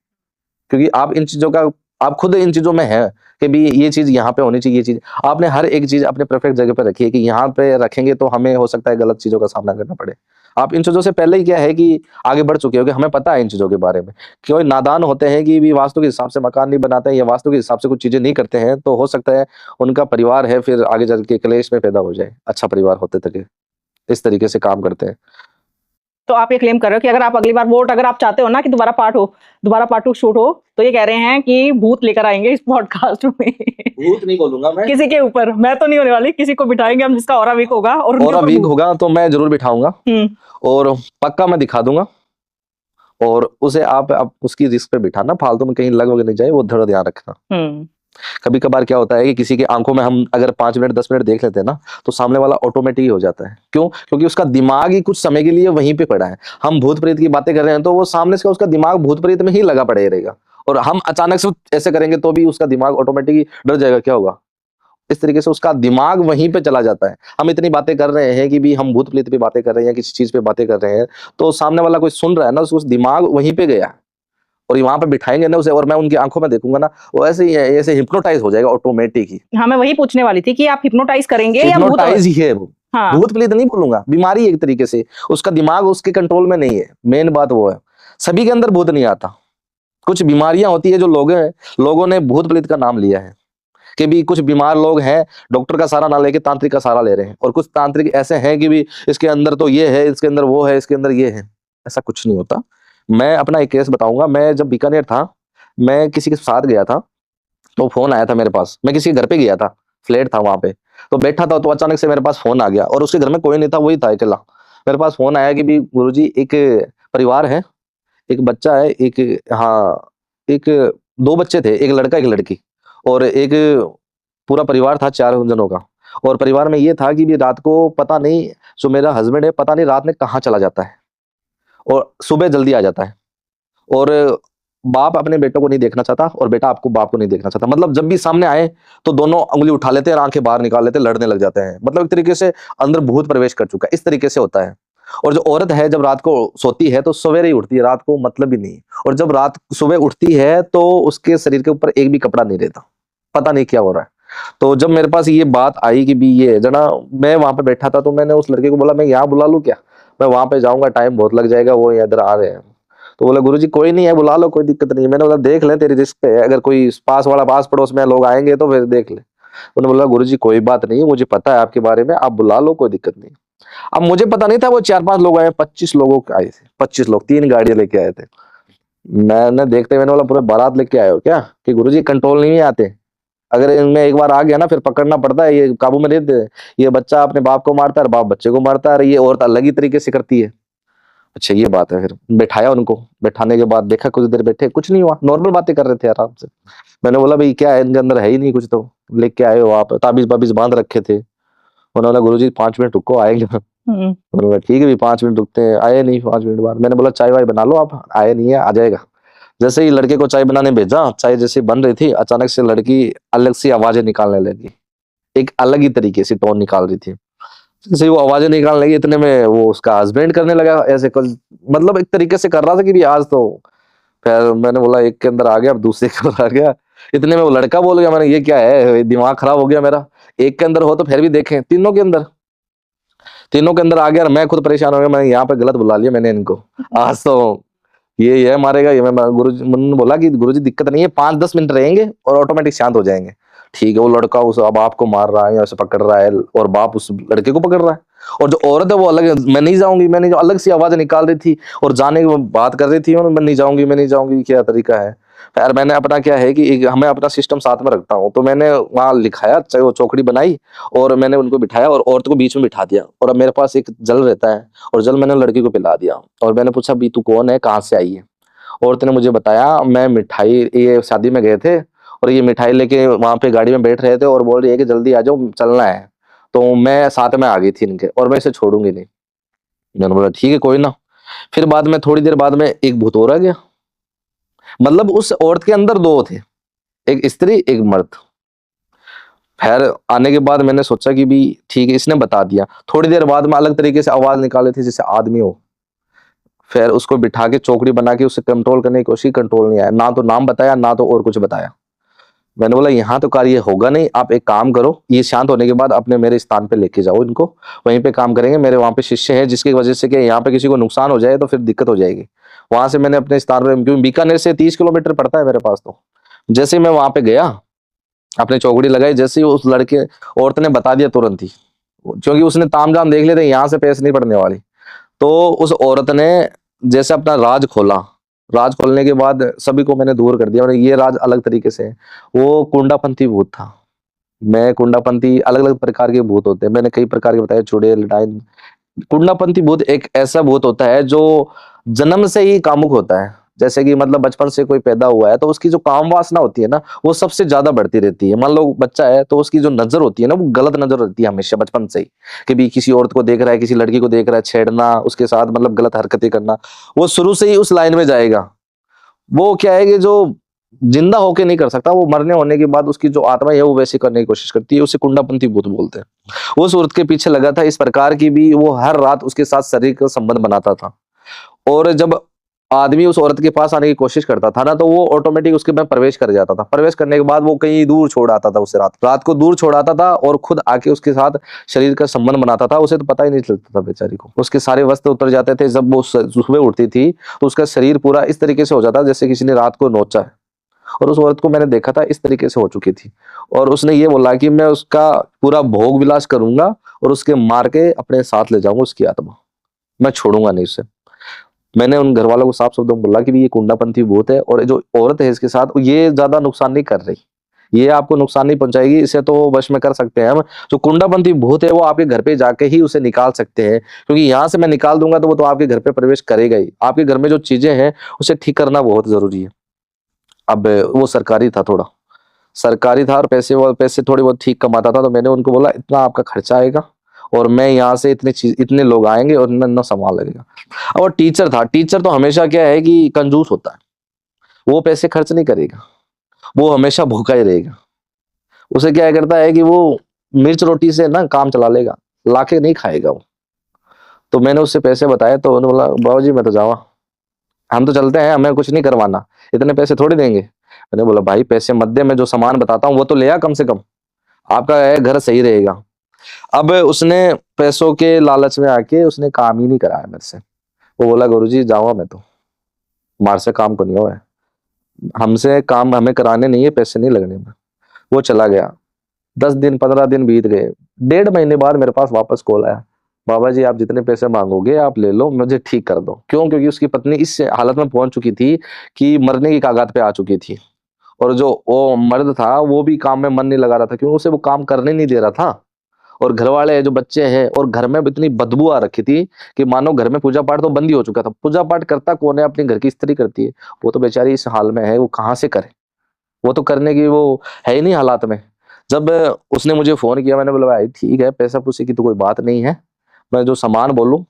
क्योंकि आप इन चीजों का, आप खुद इन चीजों में है कि भी ये चीज यहाँ पे होनी चाहिए, ये चीज आपने हर एक चीज अपने परफेक्ट जगह पे रखी है कि यहाँ पे रखेंगे तो हमें हो सकता है गलत चीजों का सामना करना पड़े। आप इन चीजों से पहले ही क्या है कि आगे बढ़ चुके हो कि हमें पता है इन चीजों के बारे में। कोई नादान होते हैं कि भी वास्तु के हिसाब से मकान नहीं बनाते हैं या वास्तु के हिसाब से कुछ चीजें नहीं करते हैं, तो हो सकता है उनका परिवार है फिर आगे चल के क्लेश में पैदा हो जाए। अच्छा परिवार होते तक इस तरीके से काम करते हैं। तो आप ये क्लेम कर रहे हो कि अगर आप अगली बार वोट अगर आप चाहते हो ना कि दोबारा पार्ट 2 शूट हो, तो ये कह रहे हैं कि भूत लेकर आएंगे इस पॉडकास्ट में। भूत नहीं बोलूंगा मैं किसी के ऊपर, मैं तो नहीं होने वाली, किसी को बिठाएंगे हम जिसका ऑरा वीक होगा और उनके ऑरा ऊपर वीक भूत। होगा तो मैं जरूर बिठाऊंगा और पक्का मैं दिखा दूंगा और उसे आप उसकी रिस्क पे बिठाना, फालतू में कहीं लग वग नहीं जाए, वो थोड़ा ध्यान रखना। कभी कभार क्या होता है कि किसी की आंखों में हम अगर 5 मिनट 10 मिनट देख लेते हैं ना तो सामने वाला ऑटोमेटिक ही हो जाता है। क्यों? क्योंकि उसका दिमाग ही कुछ समय के लिए वहीं पे पड़ा है। हम भूत प्रेत की बातें कर रहे हैं तो वो सामने से उसका दिमाग भूत प्रेत में ही लगा पड़े रहेगा और हम अचानक से ऐसे करेंगे तो भी उसका दिमाग ऑटोमेटिक ही डर जाएगा, क्या होगा। इस तरीके से उसका दिमाग वहीं पे चला जाता है। हम इतनी बातें कर रहे हैं कि भी हम भूत प्रेत पे बातें कर रहे हैं, किसी चीज पे बातें कर रहे हैं, तो सामने वाला कोई सुन रहा है ना, उसका दिमाग वहीं पे गया और वहां पे बिठाएंगे ना उसे और मैं उनकी आंखों में देखूंगा ना, वो ऐसे ही ऐसे हिप्नोटाइज हो जाएगा ऑटोमेटिक ही। हाँ, मैं वही पूछने वाली थी कि आप हिप्नोटाइज करेंगे या भूत? हिप्नोटाइज ही है वो। हाँ। भूत प्रेत नहीं बोलूंगा, बीमारी एक तरीके से, उसका दिमाग उसके कंट्रोल में नहीं है। मेन बात वो है, सभी के अंदर भूत नहीं आता। कुछ बीमारियां होती है जो लोगों ने भूत प्रेत का नाम लिया है कि भी कुछ बीमार लोग हैं, डॉक्टर का सहारा ना लेके तांत्रिक का सहारा ले रहे हैं, और कुछ तांत्रिक ऐसे हैं कि भी इसके अंदर तो ये है, इसके अंदर वो है, इसके अंदर ये है। ऐसा कुछ नहीं होता। मैं अपना एक केस बताऊंगा। मैं जब बीकानेर था, मैं किसी के साथ गया था तो फोन आया था मेरे पास। मैं किसी के घर पे गया था, फ्लैट था वहां पे, तो बैठा था तो अचानक से मेरे पास फोन आ गया और उसके घर में कोई नहीं था, वही था अकेला। मेरे पास फोन आया कि भी गुरुजी एक परिवार है, एक बच्चा है, एक 2 बच्चे थे, एक लड़का एक लड़की, और एक पूरा परिवार था 4 जनों का। और परिवार में ये था कि भी रात को पता नहीं, जो मेरा हस्बैंड है पता नहीं रात में कहाँ चला जाता है और सुबह जल्दी आ जाता है, और बाप अपने बेटों को नहीं देखना चाहता और बेटा आपको बाप को नहीं देखना चाहता। मतलब जब भी सामने आए तो दोनों उंगली उठा लेते हैं और आंखें बाहर निकाल लेते हैं, लड़ने लग जाते हैं। मतलब एक तरीके से अंदर भूत प्रवेश कर चुका है, इस तरीके से होता है। और जो औरत है जब रात को सोती है तो सवेरे ही उठती है, रात को मतलब ही नहीं। और जब रात सुबह उठती है तो उसके शरीर के ऊपर एक भी कपड़ा नहीं रहता, पता नहीं क्या हो रहा है। तो जब मेरे पास ये बात आई कि भी ये जना, मैं वहां पे बैठा था तो मैंने उस लड़के को बोला मैं यहाँ बुला लूं क्या, मैं वहां पे जाऊंगा, टाइम बहुत लग जाएगा, वो इधर आ रहे हैं। तो बोला गुरुजी कोई नहीं है, बुला लो, कोई दिक्कत नहीं है। मैंने बोला देख ले, तेरी रिस्क पे है, अगर कोई पास पड़ोस में लोग आएंगे तो फिर देख ले। उन्होंने बोला गुरुजी कोई बात नहीं, मुझे पता है आपके बारे में, आप बुला लो, कोई दिक्कत नहीं। अब मुझे पता नहीं था वो 4-5 लोग आए, 25 लोगों के आए थे, 25 लोग 3 गाड़ियां लेके आए थे। मैंने देखते, मैंने बोला पूरे बारात लेके आए हो क्या, कि गुरुजी कंट्रोल नहीं आते, अगर इनमें एक बार आ गया ना फिर पकड़ना पड़ता है, ये काबू में नहीं रहते। ये बच्चा अपने बाप को मारता है और बाप बच्चे को मारता है, और ये औरत अलग ही तरीके से करती है। अच्छा ये बात है। फिर बैठाया उनको, बैठाने के बाद देखा कुछ देर बैठे, कुछ नहीं हुआ, नॉर्मल बातें कर रहे थे आराम से। मैंने बोला भाई क्या है इनके अंदर, है ही नहीं कुछ, तो लेके आए हो आप, ताबीज बाबीज बांध रखे थे। उन्होंने बोला गुरुजी 5 मिनट रुको आएंगे। मैंने बोला ठीक है भी 5 मिनट रुकते हैं, आए नहीं 5 मिनट बाद। मैंने बोला चाय वाय बना लो आप, आए नहीं है, आ जाएगा। जैसे ही लड़के को चाय बनाने भेजा, चाय जैसे बन रही थी, अचानक से लड़की अलग सी आवाजें निकालने लगी, एक अलग ही तरीके से टोन निकाल रही थी। जैसे ही वो आवाजें निकालने लगी, इतने में वो उसका हस्बैंड करने लगा ऐसे कुछ, मतलब एक तरीके से कर रहा था कि भी आज तो। फिर मैंने बोला एक के अंदर आ गया, अब दूसरे के अंदर आ गया। इतने में वो लड़का बोल गया, मैंने ये क्या है, दिमाग खराब हो गया मेरा। एक के अंदर हो तो फिर भी देखें, तीनों के अंदर आ गया और मैं खुद परेशान हो गया। मैंने यहाँ पे गलत बुला लिया मैंने इनको, आज तो ये मारेगा ये। मैं गुरुजी ने बोला कि गुरुजी दिक्कत नहीं है, 5-10 मिनट रहेंगे और ऑटोमेटिक शांत हो जाएंगे। ठीक है। वो लड़का उस बाप को मार रहा है या उसे पकड़ रहा है, और बाप उस लड़के को पकड़ रहा है, और जो औरत है वो अलग, मैं नहीं जाऊंगी, मैंने जो अलग सी आवाज निकाल रही थी और जाने की बात कर रही थी, मैं नहीं जाऊंगी, मैं नहीं जाऊंगी, क्या तरीका है। यार मैंने अपना क्या है कि हमें अपना सिस्टम साथ में रखता हूँ, तो मैंने वहां लिखाया, चाहे वो चौकड़ी बनाई और मैंने उनको बिठाया और औरत को बीच में बिठा दिया, और अब मेरे पास एक जल रहता है और जल मैंने लड़की को पिला दिया। और मैंने पूछा भी तू कौन है, कहाँ से आई है। औरत ने मुझे बताया मैं मिठाई, ये शादी में गए थे और ये मिठाई लेके वहां पे गाड़ी में बैठ रहे थे और बोल रही है कि जल्दी आ जाओ चलना है, तो मैं साथ में आ गई थी इनके, और मैं इसे छोड़ूंगी नहीं। मैंने बोला ठीक है कोई ना। फिर बाद में थोड़ी देर बाद में एक भूत और आ गया, मतलब उस औरत के अंदर 2 थे, एक स्त्री एक मर्द। फिर आने के बाद मैंने सोचा कि भी ठीक है, इसने बता दिया। थोड़ी देर बाद में अलग तरीके से आवाज निकाले थे जैसे आदमी हो। फिर उसको बिठा के चौकड़ी बना के उसे कंट्रोल करने की कोशिश, कंट्रोल नहीं आया, ना तो नाम बताया ना तो और कुछ बताया। मैंने बोला यहाँ तो कार्य होगा नहीं, आप एक काम करो, ये शांत होने के बाद अपने मेरे स्थान पे लेके जाओ इनको, वहीं पे काम करेंगे। मेरे वहां पे शिष्य है, जिसकी वजह से कि यहाँ पे किसी को नुकसान हो जाए तो फिर दिक्कत हो जाएगी। वहां से मैंने अपने स्थान पे, क्योंकि बीकानेर से 30 किलोमीटर पड़ता है मेरे पास, तो जैसे ही मैं वहां पे गया, अपने चौकड़ी लगाई, जैसे ही उस लड़के औरत ने बता दिया तुरंत ही, क्योंकि उसने तामझाम देख लिया था यहाँ से पैसे नहीं पड़ने वाली। तो उस औरत ने जैसे अपना राज खोला, राज खोलने के बाद सभी को मैंने दूर कर दिया, और ये राज अलग तरीके से है। वो कुंडापंथी भूत था। मैं कुंडापंथी, अलग अलग प्रकार के भूत होते हैं, मैंने कई प्रकार के बताए, चुड़ैल, डायन। कुंडापंथी भूत एक ऐसा भूत होता है जो जन्म से ही कामुक होता है। जैसे कि मतलब बचपन से कोई पैदा हुआ है तो उसकी जो काम वासना होती है ना, वो सबसे ज्यादा बढ़ती रहती है। मान लो बच्चा है तो उसकी जो नजर होती है ना, वो गलत नजर रहती है हमेशा बचपन से ही, कि भी किसी औरत को देख रहा है, किसी लड़की को देख रहा है, छेड़ना, उसके साथ मतलब गलत हरकतें करना, वो शुरू से ही उस लाइन में जाएगा। वो क्या है कि जो जिंदा होके नहीं कर सकता, वो मरने होने के बाद उसकी जो आत्मा है वो वैसे करने की कोशिश करती है, उसे कुंडापंथी भूत बोलते हैं। उस औरत के पीछे लगा था इस प्रकार की भी, वो हर रात उसके साथ शरीर का संबंध बनाता था, और जब आदमी उस औरत के पास आने की कोशिश करता था ना, तो वो ऑटोमेटिक उसके में प्रवेश कर जाता था। प्रवेश करने के बाद वो कहीं दूर छोड़ आता था, उसे रात को दूर छोड़ आता था और खुद आके उसके साथ शरीर का संबंध बनाता था। उसे तो पता ही नहीं चलता था बेचारी को, उसके सारे वस्त्र उतर जाते थे। जब वो सुबह उठती थी तो उसका शरीर पूरा इस तरीके से हो जाता जैसे किसी ने रात को नोचा है। और उस औरत को मैंने देखा था इस तरीके से हो चुकी थी, और उसने ये बोला कि मैं उसका पूरा भोग विलास करूंगा और उसके मार के अपने साथ ले जाऊंगा उसकी आत्मा, मैं छोड़ूंगा नहीं उसे। मैंने उन घर वालों को साफ शब्दों में बोला कि भी ये कुंडापंथी भूत है, और जो औरत है इसके साथ, ये ज्यादा नुकसान नहीं कर रही, ये आपको नुकसान नहीं पहुंचाएगी, इसे तो वश में कर सकते हैं हम। जो कुंडापंथी भूत है वो आपके घर पे जाके ही उसे निकाल सकते हैं, क्योंकि यहाँ से मैं निकाल दूंगा तो वो तो आपके घर पे प्रवेश करेगा ही। आपके घर में जो चीजें हैं उसे ठीक करना बहुत जरूरी है। अब वो सरकारी था, थोड़ा सरकारी था, और पैसे थोड़े बहुत ठीक कमाता था, तो मैंने उनको बोला इतना आपका खर्चा आएगा और मैं यहाँ से इतने लोग आएंगे और इतना सामान लगेगा। और टीचर था, टीचर तो हमेशा क्या है कि कंजूस होता है, वो पैसे खर्च नहीं करेगा, वो हमेशा भूखा ही रहेगा। उसे क्या करता है कि वो मिर्च रोटी से ना काम चला लेगा, लाके नहीं खाएगा वो। तो मैंने उससे पैसे बताए तो उन्होंने बोला बाबू जी मैं तो जावा, हम तो चलते हैं, हमें कुछ नहीं करवाना, इतने पैसे थोड़ी देंगे। मैंने बोला भाई पैसे मत दे, मैं जो सामान बताता हूँ वो तो ले आ, कम से कम आपका घर सही रहेगा। अब उसने पैसों के लालच में आके उसने काम ही नहीं कराया मेरे से। वो बोला गुरुजी जाऊंगा मैं तो, मार से काम को नहीं हुआ है, हमसे काम हमें कराने नहीं है, पैसे नहीं लगने में। वो चला गया। 10 दिन 15 दिन बीत गए। 1.5 महीने बाद मेरे पास वापस कॉल आया, बाबा जी आप जितने पैसे मांगोगे आप ले लो, मुझे ठीक कर दो। क्यों? क्योंकि उसकी पत्नी इस हालत में पहुंच चुकी थी कि मरने की कागात पे आ चुकी थी, और जो वो मर्द था वो भी काम में मन नहीं लगा रहा था, क्योंकि उसे वो काम करने नहीं दे रहा था। और घर वाले जो बच्चे हैं, और घर में इतनी बदबू आ रखी थी कि मानो घर में पूजा पाठ तो बंद ही हो चुका था। पूजा पाठ करता कौन है? अपने घर की स्त्री करती है। वो तो बेचारी इस हाल में है, वो कहाँ से करे? वो तो करने की वो है ही नहीं हालात में। जब उसने मुझे फोन किया, मैंने बोला भाई ठीक है, पैसा पूसे की तो कोई बात नहीं है, मैं जो सामान बोलूं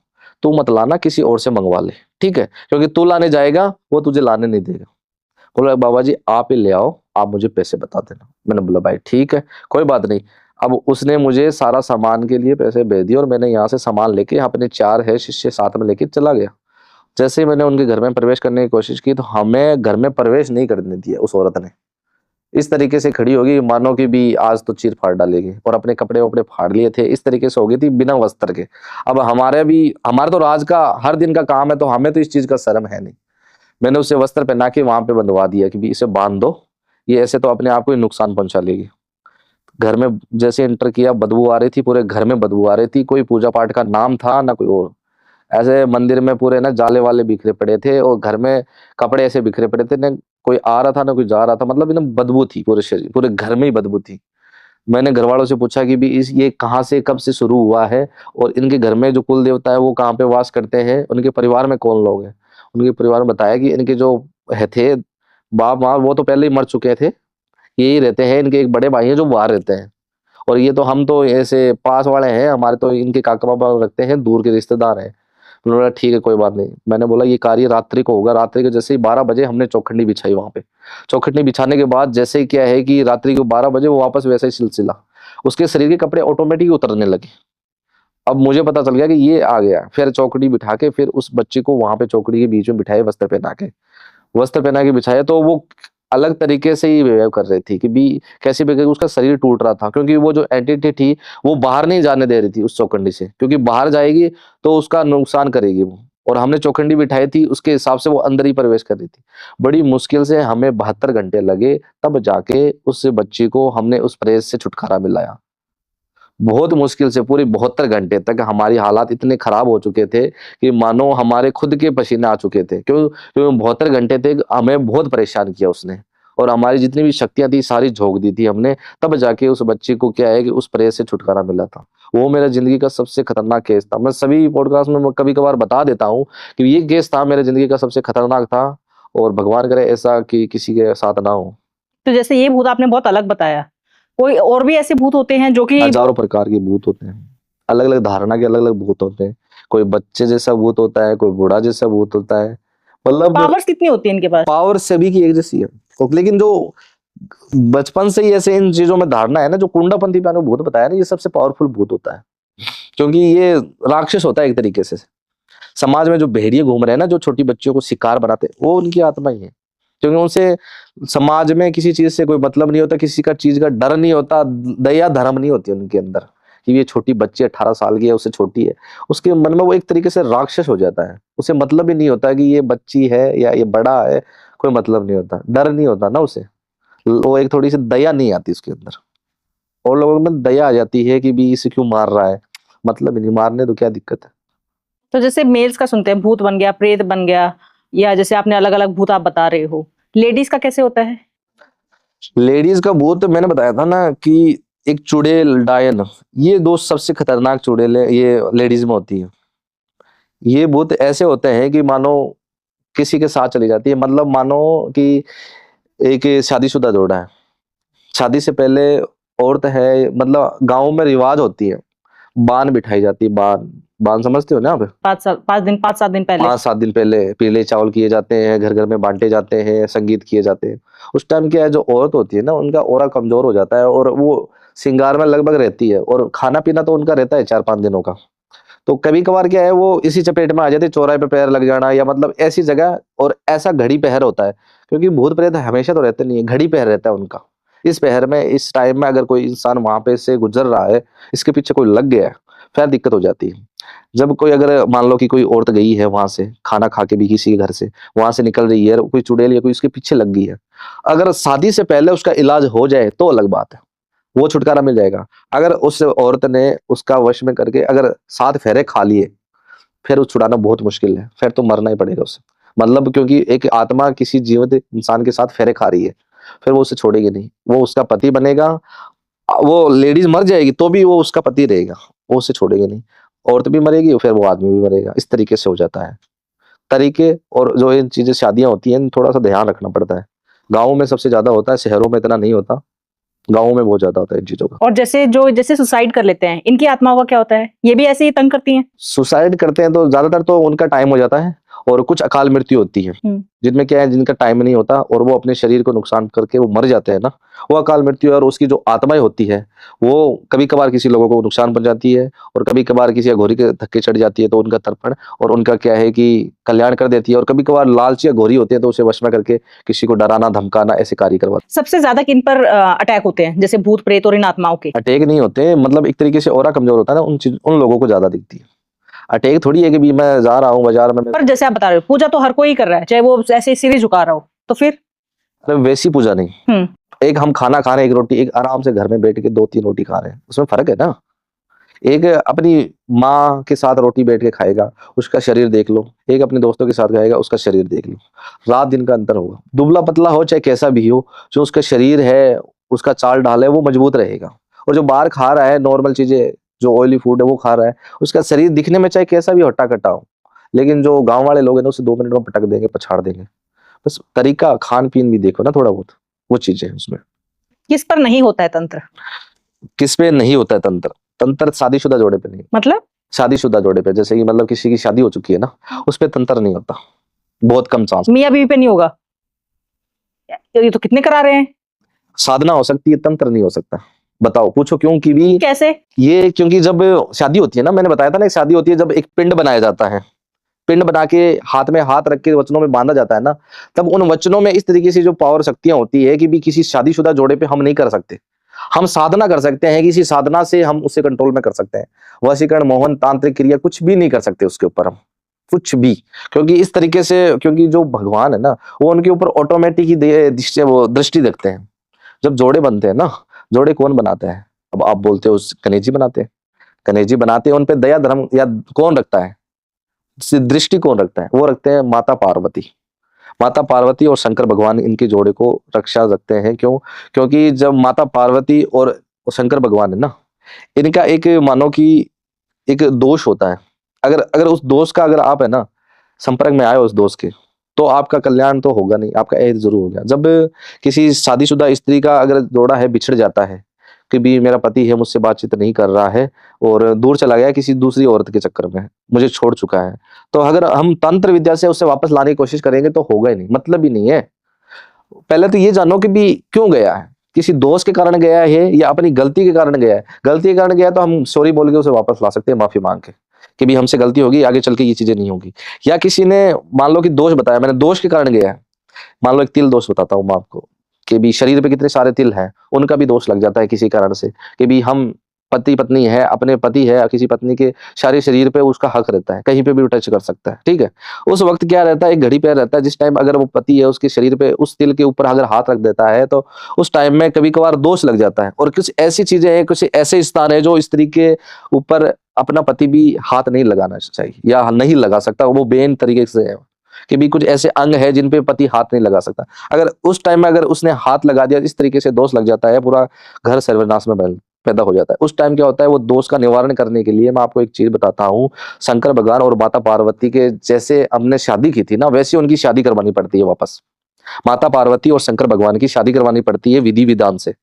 तू मत लाना, किसी और से मंगवा ले, ठीक है? क्योंकि तू लाने जाएगा वो तुझे लाने नहीं देगा। बोला बाबा जी आप ही ले आओ, आप मुझे पैसे बता देना। मैंने बोला भाई ठीक है, कोई बात नहीं। अब उसने मुझे सारा सामान के लिए पैसे भेज दिए, और मैंने यहाँ से सामान लेके अपने 4 है शिष्य साथ में लेके चला गया। जैसे ही मैंने उनके घर में प्रवेश करने की कोशिश की, तो हमें घर में प्रवेश नहीं करने दिया। उस औरत ने इस तरीके से खड़ी होगी मानो कि भी आज तो चीर फाड़ डालेगी, और अपने कपड़े वपड़े फाड़ लिए थे, इस तरीके से हो गई थी बिना वस्त्र के। अब हमारे तो राज का हर दिन का काम है, तो हमें तो इस चीज का शर्म है नहीं। मैंने उसे वस्त्र पहना के वहां पे बंधवा दिया कि भी इसे बांध दो, ये ऐसे तो अपने आप को ही नुकसान पहुंचा लेगी। घर में जैसे एंटर किया, बदबू आ रही थी, पूरे घर में बदबू आ रही थी। कोई पूजा पाठ का नाम था ना कोई और। ऐसे मंदिर में पूरे ना जाले वाले बिखरे पड़े थे, और घर में कपड़े ऐसे बिखरे पड़े थे, ना कोई आ रहा था ना कोई जा रहा था। मतलब एकदम बदबू थी पूरे शरीर, पूरे घर में ही बदबू थी। मैंने घर वालों से पूछा कि भी ये कहाँ से कब से शुरू हुआ है, और इनके घर में जो कुल देवता है वो कहाँ पे वास करते हैं, उनके परिवार में कौन लोग हैं। उनके परिवार में बताया कि इनके जो थे बाप माँ, वो तो पहले ही मर चुके थे, यही रहते हैं। इनके एक बड़े भाई हैं जो बाहर रहते हैं, और ये तो हम तो ऐसे पास वाले हैं, हमारे तो इनके काका बाबा रखते हैं, दूर के रिश्तेदार हैं। उन्होंने बोला ठीक है कोई बात नहीं। मैंने बोला ये कार्य रात्रि को होगा। रात्रि को जैसे ही 12 बजे हमने चौखंडी बिछाई वहां पे। चौखंडी बिछाने के बाद जैसे ही क्या है कि रात्रि को 12 बजे वो वापस वैसा ही सिलसिला, उसके शरीर के कपड़े ऑटोमेटिक उतरने लगे। अब मुझे पता चल गया कि ये आ गया। फिर चौकड़ी बिठा के फिर उस बच्चे को वहां पे चौकड़ी के बीच में बिठाए, वस्त्र पहना के बिछाया, तो वो अलग तरीके से ही बिहेव कर रही थी कि भी कैसे भी करके उसका शरीर टूट रहा था, क्योंकि वो जो एंटिटी थी वो बाहर नहीं जाने दे रही थी उस चौखंडी से, क्योंकि बाहर जाएगी तो उसका नुकसान करेगी वो। और हमने चौखंडी बिठाई थी, उसके हिसाब से वो अंदर ही प्रवेश कर रही थी। बड़ी मुश्किल से हमें 72 घंटे लगे, तब जाके उस बच्ची को हमने उस प्रेत से छुटकारा मिलाया। बहुत मुश्किल से पूरी 72 घंटे तक हमारी हालात इतने खराब हो चुके थे कि मानो हमारे खुद के पसीने आ चुके थे। क्योंकि 72 घंटे तक हमें बहुत परेशान किया उसने, और हमारी जितनी भी शक्तियां थी सारी झोंक दी थी हमने। तब जाके उस बच्ची को क्या है कि उस प्रेत से छुटकारा मिला था। वो मेरा जिंदगी का सबसे खतरनाक केस था। मैं सभी पॉडकास्ट में कभी कभार बता देता हूँ कि ये केस था मेरे जिंदगी का सबसे खतरनाक था, और भगवान करे ऐसा कि किसी के साथ ना हो। तो जैसे ये भूत आपने बहुत अलग बताया, कोई और भी ऐसे भूत होते हैं जो कि हजारों प्रकार के भूत होते हैं, अलग अलग धारणा के अलग अलग भूत होते हैं। कोई बच्चे जैसा भूत होता है, कोई बूढ़ा जैसा भूत होता है। मतलब पावर्स कितनी होती है इनके पास? पावर सभी की एक जैसी है, लेकिन जो बचपन से ही ऐसे इन चीजों में धारणा है ना, जो कुंडापंथी पे भूत बताया ना, ये सबसे पावरफुल भूत होता है, क्योंकि ये राक्षस होता है एक तरीके से। समाज में जो भेड़िए घूम रहे हैं ना, जो छोटी बच्चियों को शिकार बनाते हैं, वो उनकी आत्मा ही है। क्योंकि उनसे समाज में किसी चीज से कोई मतलब नहीं होता, किसी का चीज का डर नहीं होता, दया धर्म नहीं होती उनके अंदर कि ये छोटी बच्ची 18 साल की है, उससे छोटी है। उसके मन में वो एक तरीके से राक्षस हो जाता है। उसे मतलब ही नहीं होता कि ये बच्ची है या ये बड़ा है, कोई मतलब नहीं होता, डर नहीं होता ना उसे। वो एक थोड़ी सी दया नहीं आती उसके अंदर, और लोगों में दया आ जाती है कि भी इसे क्यों मार रहा है, मतलब ही नहीं, मारने तो क्या दिक्कत है। तो जैसे मेल्स का सुनते हैं, भूत बन गया, प्रेत बन गया, या जैसे आपने अलग अलग भूत आप बता रहे हो, लेडीज का कैसे होता है? लेडीज का भूत मैंने बताया था ना कि एक चुड़ैल, डायन, ये दो सबसे खतरनाक चुड़ैल ये लेडीज में होती है। ये भूत ऐसे होते हैं कि मानो किसी के साथ चली जाती है। मतलब मानो कि एक शादीशुदा जोड़ा है, शादी से पहले औरत है, मतलब गांव में रिवाज होती है, बान बिठाई जाती है। बान बान समझते हो ना आप? 5 7 दिन पहले 5 7 दिन पहले पीले चावल किए जाते हैं, घर घर में बांटे जाते हैं, संगीत किए जाते हैं। उस टाइम क्या है, जो औरत होती है ना, उनका ऑरा कमजोर हो जाता है, और वो श्रृंगार में लगभग रहती है, और खाना पीना तो उनका रहता है 4 5 दिनों का। तो कभी कभार क्या है, वो इसी चपेट में आ जाती है, चौराहे पे पैर लग जाना, या मतलब ऐसी जगह। और ऐसा घड़ी पहर होता है, क्योंकि भूत प्रेत हमेशा तो रहते नहीं है, घड़ी पहर रहता है उनका। इस पहर में, इस टाइम में अगर कोई इंसान वहां पे से गुजर रहा है, इसके पीछे कोई लग गया है, फिर दिक्कत हो जाती है। जब कोई, अगर मान लो कि कोई औरत गई है वहां से, खाना खा के भी किसी के घर से वहां से निकल रही है, कोई चुड़ैल या कोई उसके पीछे लग गई है, अगर शादी से पहले उसका इलाज हो जाए तो अलग बात है, वो छुटकारा मिल जाएगा। अगर उस औरत ने उसका वश में करके अगर 7 फेरे खा लिए, फिर उस छुड़ाना बहुत मुश्किल है, फिर तो मरना ही पड़ेगा उसे। मतलब क्योंकि एक आत्मा किसी जीवित इंसान के साथ फेरे खा रही है, फिर वो उसे छोड़ेगी नहीं, वो उसका पति बनेगा। वो लेडीज मर जाएगी तो भी वो उसका पति रहेगा, वो उसे छोड़ेगी नहीं। औरत भी मरेगी फिर वो आदमी भी मरेगा, इस तरीके से हो जाता है तरीके। और जो इन चीजें शादियां होती हैं थोड़ा सा ध्यान रखना पड़ता है। गाँव में सबसे ज्यादा होता है, शहरों में इतना नहीं होता, गाँव में बहुत ज्यादा होता है इन चीजों का। और जैसे सुसाइड कर लेते हैं, इनकी आत्माओं का क्या होता है? ये भी ऐसे ही तंग करती हैं? सुसाइड करते हैं तो ज्यादातर तो उनका टाइम हो जाता है, और कुछ अकाल मृत्यु होती है जिनमें क्या है, जिनका टाइम नहीं होता और वो अपने शरीर को नुकसान करके वो मर जाते हैं ना, वो अकाल मृत्यु है। और उसकी जो आत्माएं होती है वो कभी कभार किसी लोगों को नुकसान पहुंचाती है, और कभी कभार किसी अघोरी के धक्के चढ़ जाती है तो उनका तर्पण और उनका क्या है कि कल्याण कर देती है। और कभी कभार लालची अघोरी होती है तो उसे वश में करके किसी को डराना धमकाना ऐसे कार्य करवाती सबसे ज्यादा किन पर अटैक होते हैं, जैसे भूत प्रेत और इन आत्माओं के? है। अटैक नहीं होते, मतलब एक तरीके से ऑरा कमजोर होता है ना, उन लोगों को ज्यादा दिखती है। अटैक थोड़ी है कि भी मैं जा रहा हूँ बाजार में, पर जैसे आप बता रहे हो पूजा तो हर कोई कर रहा है, चाहे वो ऐसे सिर ही झुका रहा हो, तो फिर? अरे वैसी पूजा नहीं। एक हम खाना खा रहे हैं, एक रोटी, एक आराम से घर में बैठ के 2-3 रोटी खा रहे हैं, उसमें फर्क है ना। एक अपनी माँ के साथ रोटी बैठ के खाएगा, उसका शरीर देख लो, एक अपने दोस्तों के साथ खाएगा, उसका शरीर देख लो, रात दिन का अंतर होगा। दुबला पतला हो चाहे कैसा भी हो, जो उसका शरीर है, उसका चाल ढाल है, वो मजबूत रहेगा। और जो बाहर खा रहा है नॉर्मल चीजें, जो ऑयली फूड है वो खा रहा है, उसका शरीर दिखने में चाहे कैसा भी हट्टा कट्टा हो, लेकिन जो गांव वाले लोग हैं ना उसे 2 मिनट में पटक देंगे, पछाड़ देंगे। बस तरीका खान पीन भी देखो ना थोड़ा बहुत, वो चीजें हैं उसमें। किस पर नहीं होता है तंत्र? किस पे नहीं होता है तंत्र? तंत्र शादीशुदा जोड़े पे नहीं। मतलब? शादीशुदा जोड़े पे, जैसे कि मतलब किसी की शादी हो चुकी है ना, उस पे तंत्र नहीं होता, बहुत कम चांस। मियाँ बीवी पे नहीं होगा? ये तो कितने करा रहे हैं। साधना हो सकती है, तंत्र नहीं हो सकता। बताओ, पूछो क्यों की भी। कैसे? ये क्योंकि जब शादी होती है ना, मैंने बताया था ना, एक शादी होती है जब एक पिंड बनाया जाता है, पिंड बना के हाथ में हाथ रख के वचनों में बांधा जाता है ना, तब उन वचनों में इस तरीके से जो पावर शक्तियां होती है कि भी किसी शादीशुदा जोड़े पे हम नहीं कर सकते। हम साधना कर सकते हैं, किसी साधना से हम उसे कंट्रोल में कर सकते हैं। वशीकरण, मोहन, तांत्रिक क्रिया कुछ भी नहीं कर सकते उसके ऊपर हम, कुछ भी। क्योंकि इस तरीके से, क्योंकि जो भगवान है ना वो उनके ऊपर ऑटोमेटिक ही दृष्टि रखते हैं। जब जोड़े बनते हैं ना, जोड़े कौन बनाते हैं? अब आप बोलते हो कन्हैया जी बनाते हैं, कन्हैया जी बनाते हैं, उन पे दया धर्म या कौन रखता है, दृष्टि कौन रखता है? वो रखते हैं माता पार्वती। माता पार्वती और शंकर भगवान इनके जोड़े को रक्षा रखते हैं। क्यों? क्योंकि जब माता पार्वती और शंकर भगवान है ना, इनका एक मानो कि एक दोष होता है। अगर अगर उस दोष का, अगर आप है ना संपर्क में आए उस दोष के, तो आपका कल्याण तो होगा नहीं, आपका ऐद जरूर हो गया। जब किसी शादीशुदा स्त्री का अगर जोड़ा है बिछड़ जाता है कि भी मेरा पति है मुझसे बातचीत नहीं कर रहा है और दूर चला गया किसी दूसरी औरत के चक्कर में, मुझे छोड़ चुका है, तो अगर हम तंत्र विद्या से उससे वापस लाने की कोशिश करेंगे तो होगा ही नहीं, मतलब ही नहीं है। पहले तो ये जानो कि भी क्यों गया है, किसी दोस्त के कारण गया है या अपनी गलती के कारण गया है। गलती के कारण गया तो हम सॉरी बोल के उसे वापस ला सकते हैं, माफी मांग के कि भी हमसे गलती होगी, आगे चल के ये चीजें नहीं होगी। या किसी ने मान लो कि दोष बताया, मैंने दोष के कारण गया है, मान लो एक तिल दोष बताता हूँ मैं आपको कि भी शरीर पे कितने सारे तिल हैं, उनका भी दोष लग जाता है किसी कारण से कि भी हम पति पत्नी है, अपने पति है, किसी पत्नी के सारे शरीर पे उसका हक रहता है, कहीं पे भी टच कर सकता है, ठीक है। उस वक्त क्या रहता है, एक घड़ी पे रहता है, जिस टाइम अगर वो पति है उसके शरीर पे उस तिल के ऊपर अगर हाथ रख देता है तो उस टाइम में कभी कभार दोष लग जाता है। और कुछ ऐसी चीजें हैं, कुछ ऐसे स्थान है जो स्त्री के ऊपर अपना पति भी हाथ नहीं लगाना चाहिए या नहीं लगा सकता, वो बेन तरीके से है कि भी कुछ ऐसे अंग है जिन पे पति हाथ नहीं लगा सकता। अगर उस टाइम में अगर उसने हाथ लगा दिया, इस तरीके से दोष लग जाता है, पूरा घर सर्वनाश में पैदा हो जाता है। उस टाइम क्या होता है, वो दोष का निवारण करने के लिए मैं आपको एक चीज बताता हूँ, शंकर भगवान और माता पार्वती के जैसे हमने शादी की थी ना, वैसे उनकी शादी करवानी पड़ती है वापस। माता पार्वती और शंकर भगवान की शादी करवानी पड़ती है विधि विधान से,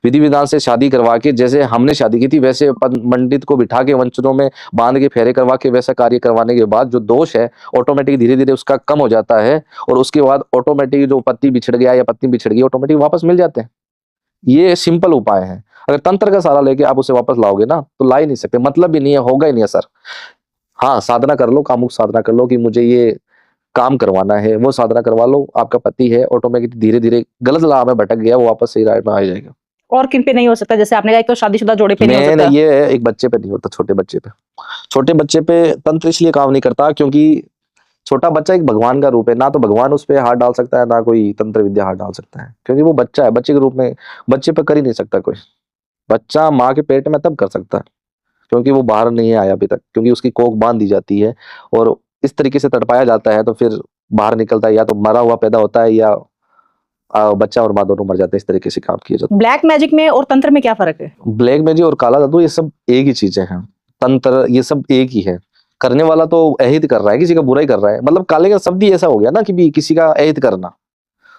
विधि विधान से शादी करवा के, जैसे हमने शादी की थी वैसे पंडित को बिठा के वंचनों में बांध के फेरे करवा के वैसा कार्य करवाने के बाद जो दोष है ऑटोमेटिक धीरे धीरे उसका कम हो जाता है, और उसके बाद ऑटोमेटिक जो पति बिछड़ गया या पत्नी बिछड़ गई ऑटोमेटिक वापस मिल जाते हैं। ये सिंपल उपाय है। अगर तंत्र का सहारा लेके आप उसे वापस लाओगे ना तो ला ही नहीं सकते, मतलब भी नहीं है, होगा ही नहीं असर। हाँ, साधना कर लो, कामुक साधना कर लो कि मुझे ये काम करवाना है, वो साधना करवा लो, आपका पति है ऑटोमेटिक धीरे धीरे गलत राह में भटक गया, वो वापस सही राह में आ जाएगा। और किन पे नहीं हो सकता? जैसे आपने कहा एक तो शादीशुदा जोड़े पे नहीं हो सकता। ये है, एक बच्चे पे नहीं होता, छोटे बच्चे पे। छोटे बच्चे पे तंत्र इसलिए काम नहीं करता क्योंकि छोटा बच्चा एक भगवान का रूप है, ना तो भगवान उस पे हाथ डाल सकता है ना कोई तंत्र विद्या हाथ डाल सकता है, क्योंकि वो बच्चा है, बच्चे के रूप में बच्चे पे कर ही नहीं सकता कोई। बच्चा माँ के पेट में तब कर सकता है क्योंकि वो बाहर नहीं आया अभी तक, क्योंकि उसकी कोख बांध दी जाती है और इस तरीके से तड़पाया जाता है, तो फिर बाहर निकलता है, या तो मरा हुआ पैदा होता है या बच्चा और माँ दोनों मर जाते हैं। इस तरीके से काम किया जाता ब्लैक मैजिक में और तंत्र में क्या फर्क है? है। ब्लैक मैजिक और काला जादू ये सब एक ही चीजें हैं। तंत्र ये सब एक ही है। करने वाला तो अहित कर रहा है, किसी का बुरा ही कर रहा है। मतलब काले का शब्द ही ऐसा हो गया ना कि भी किसी का अहित करना,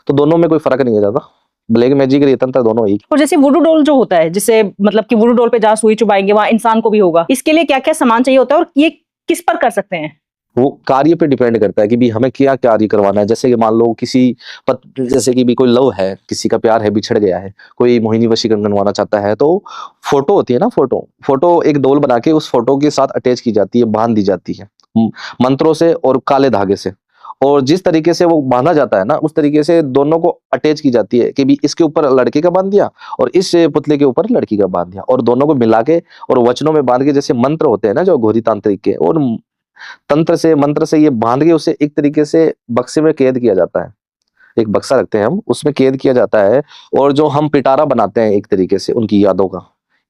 तो दोनों में कोई फर्क नहीं है ज्यादा। ब्लैक मैजिक और ये तंत्र दोनों एक। और जैसे वुडू डॉल जो होता है, जिससे मतलब कि वुडू डॉल पे जहाँ सुई चुभाएंगे वहां इंसान को भी होगा, इसके लिए क्या क्या सामान चाहिए होता है और ये किस पर कर सकते हैं? वो कार्य पे डिपेंड करता है कि भी हमें क्या कार्य करवाना है। जैसे कि मान लो किसी जैसे कि भी कोई लव है, किसी का प्यार है, बिछड़ गया है, कोई मोहिनी वशीकरण बनवाना चाहता है, तो फोटो होती है ना, फोटो एक डोल बना के उस फोटो के साथ अटैच की जाती है, बांध दी जाती है मंत्रों से और काले धागे से। और जिस तरीके से वो बांधा जाता है ना, उस तरीके से दोनों को अटैच की जाती है कि भी इसके ऊपर लड़के का बांध दिया और इस पुतले के ऊपर लड़की का बांध दिया, और दोनों को मिला के और वचनों में बांध के, जैसे मंत्र होते हैं ना जो घोरी तांत्रिक के, और मंत्र से ये बांध के उसे एक तरीके से बक्से में कैद किया जाता है। एक बक्सा रखते हैं हम, उसमें कैद किया जाता है। और जो हम पिटारा बनाते हैं एक तरीके से उनकी यादों का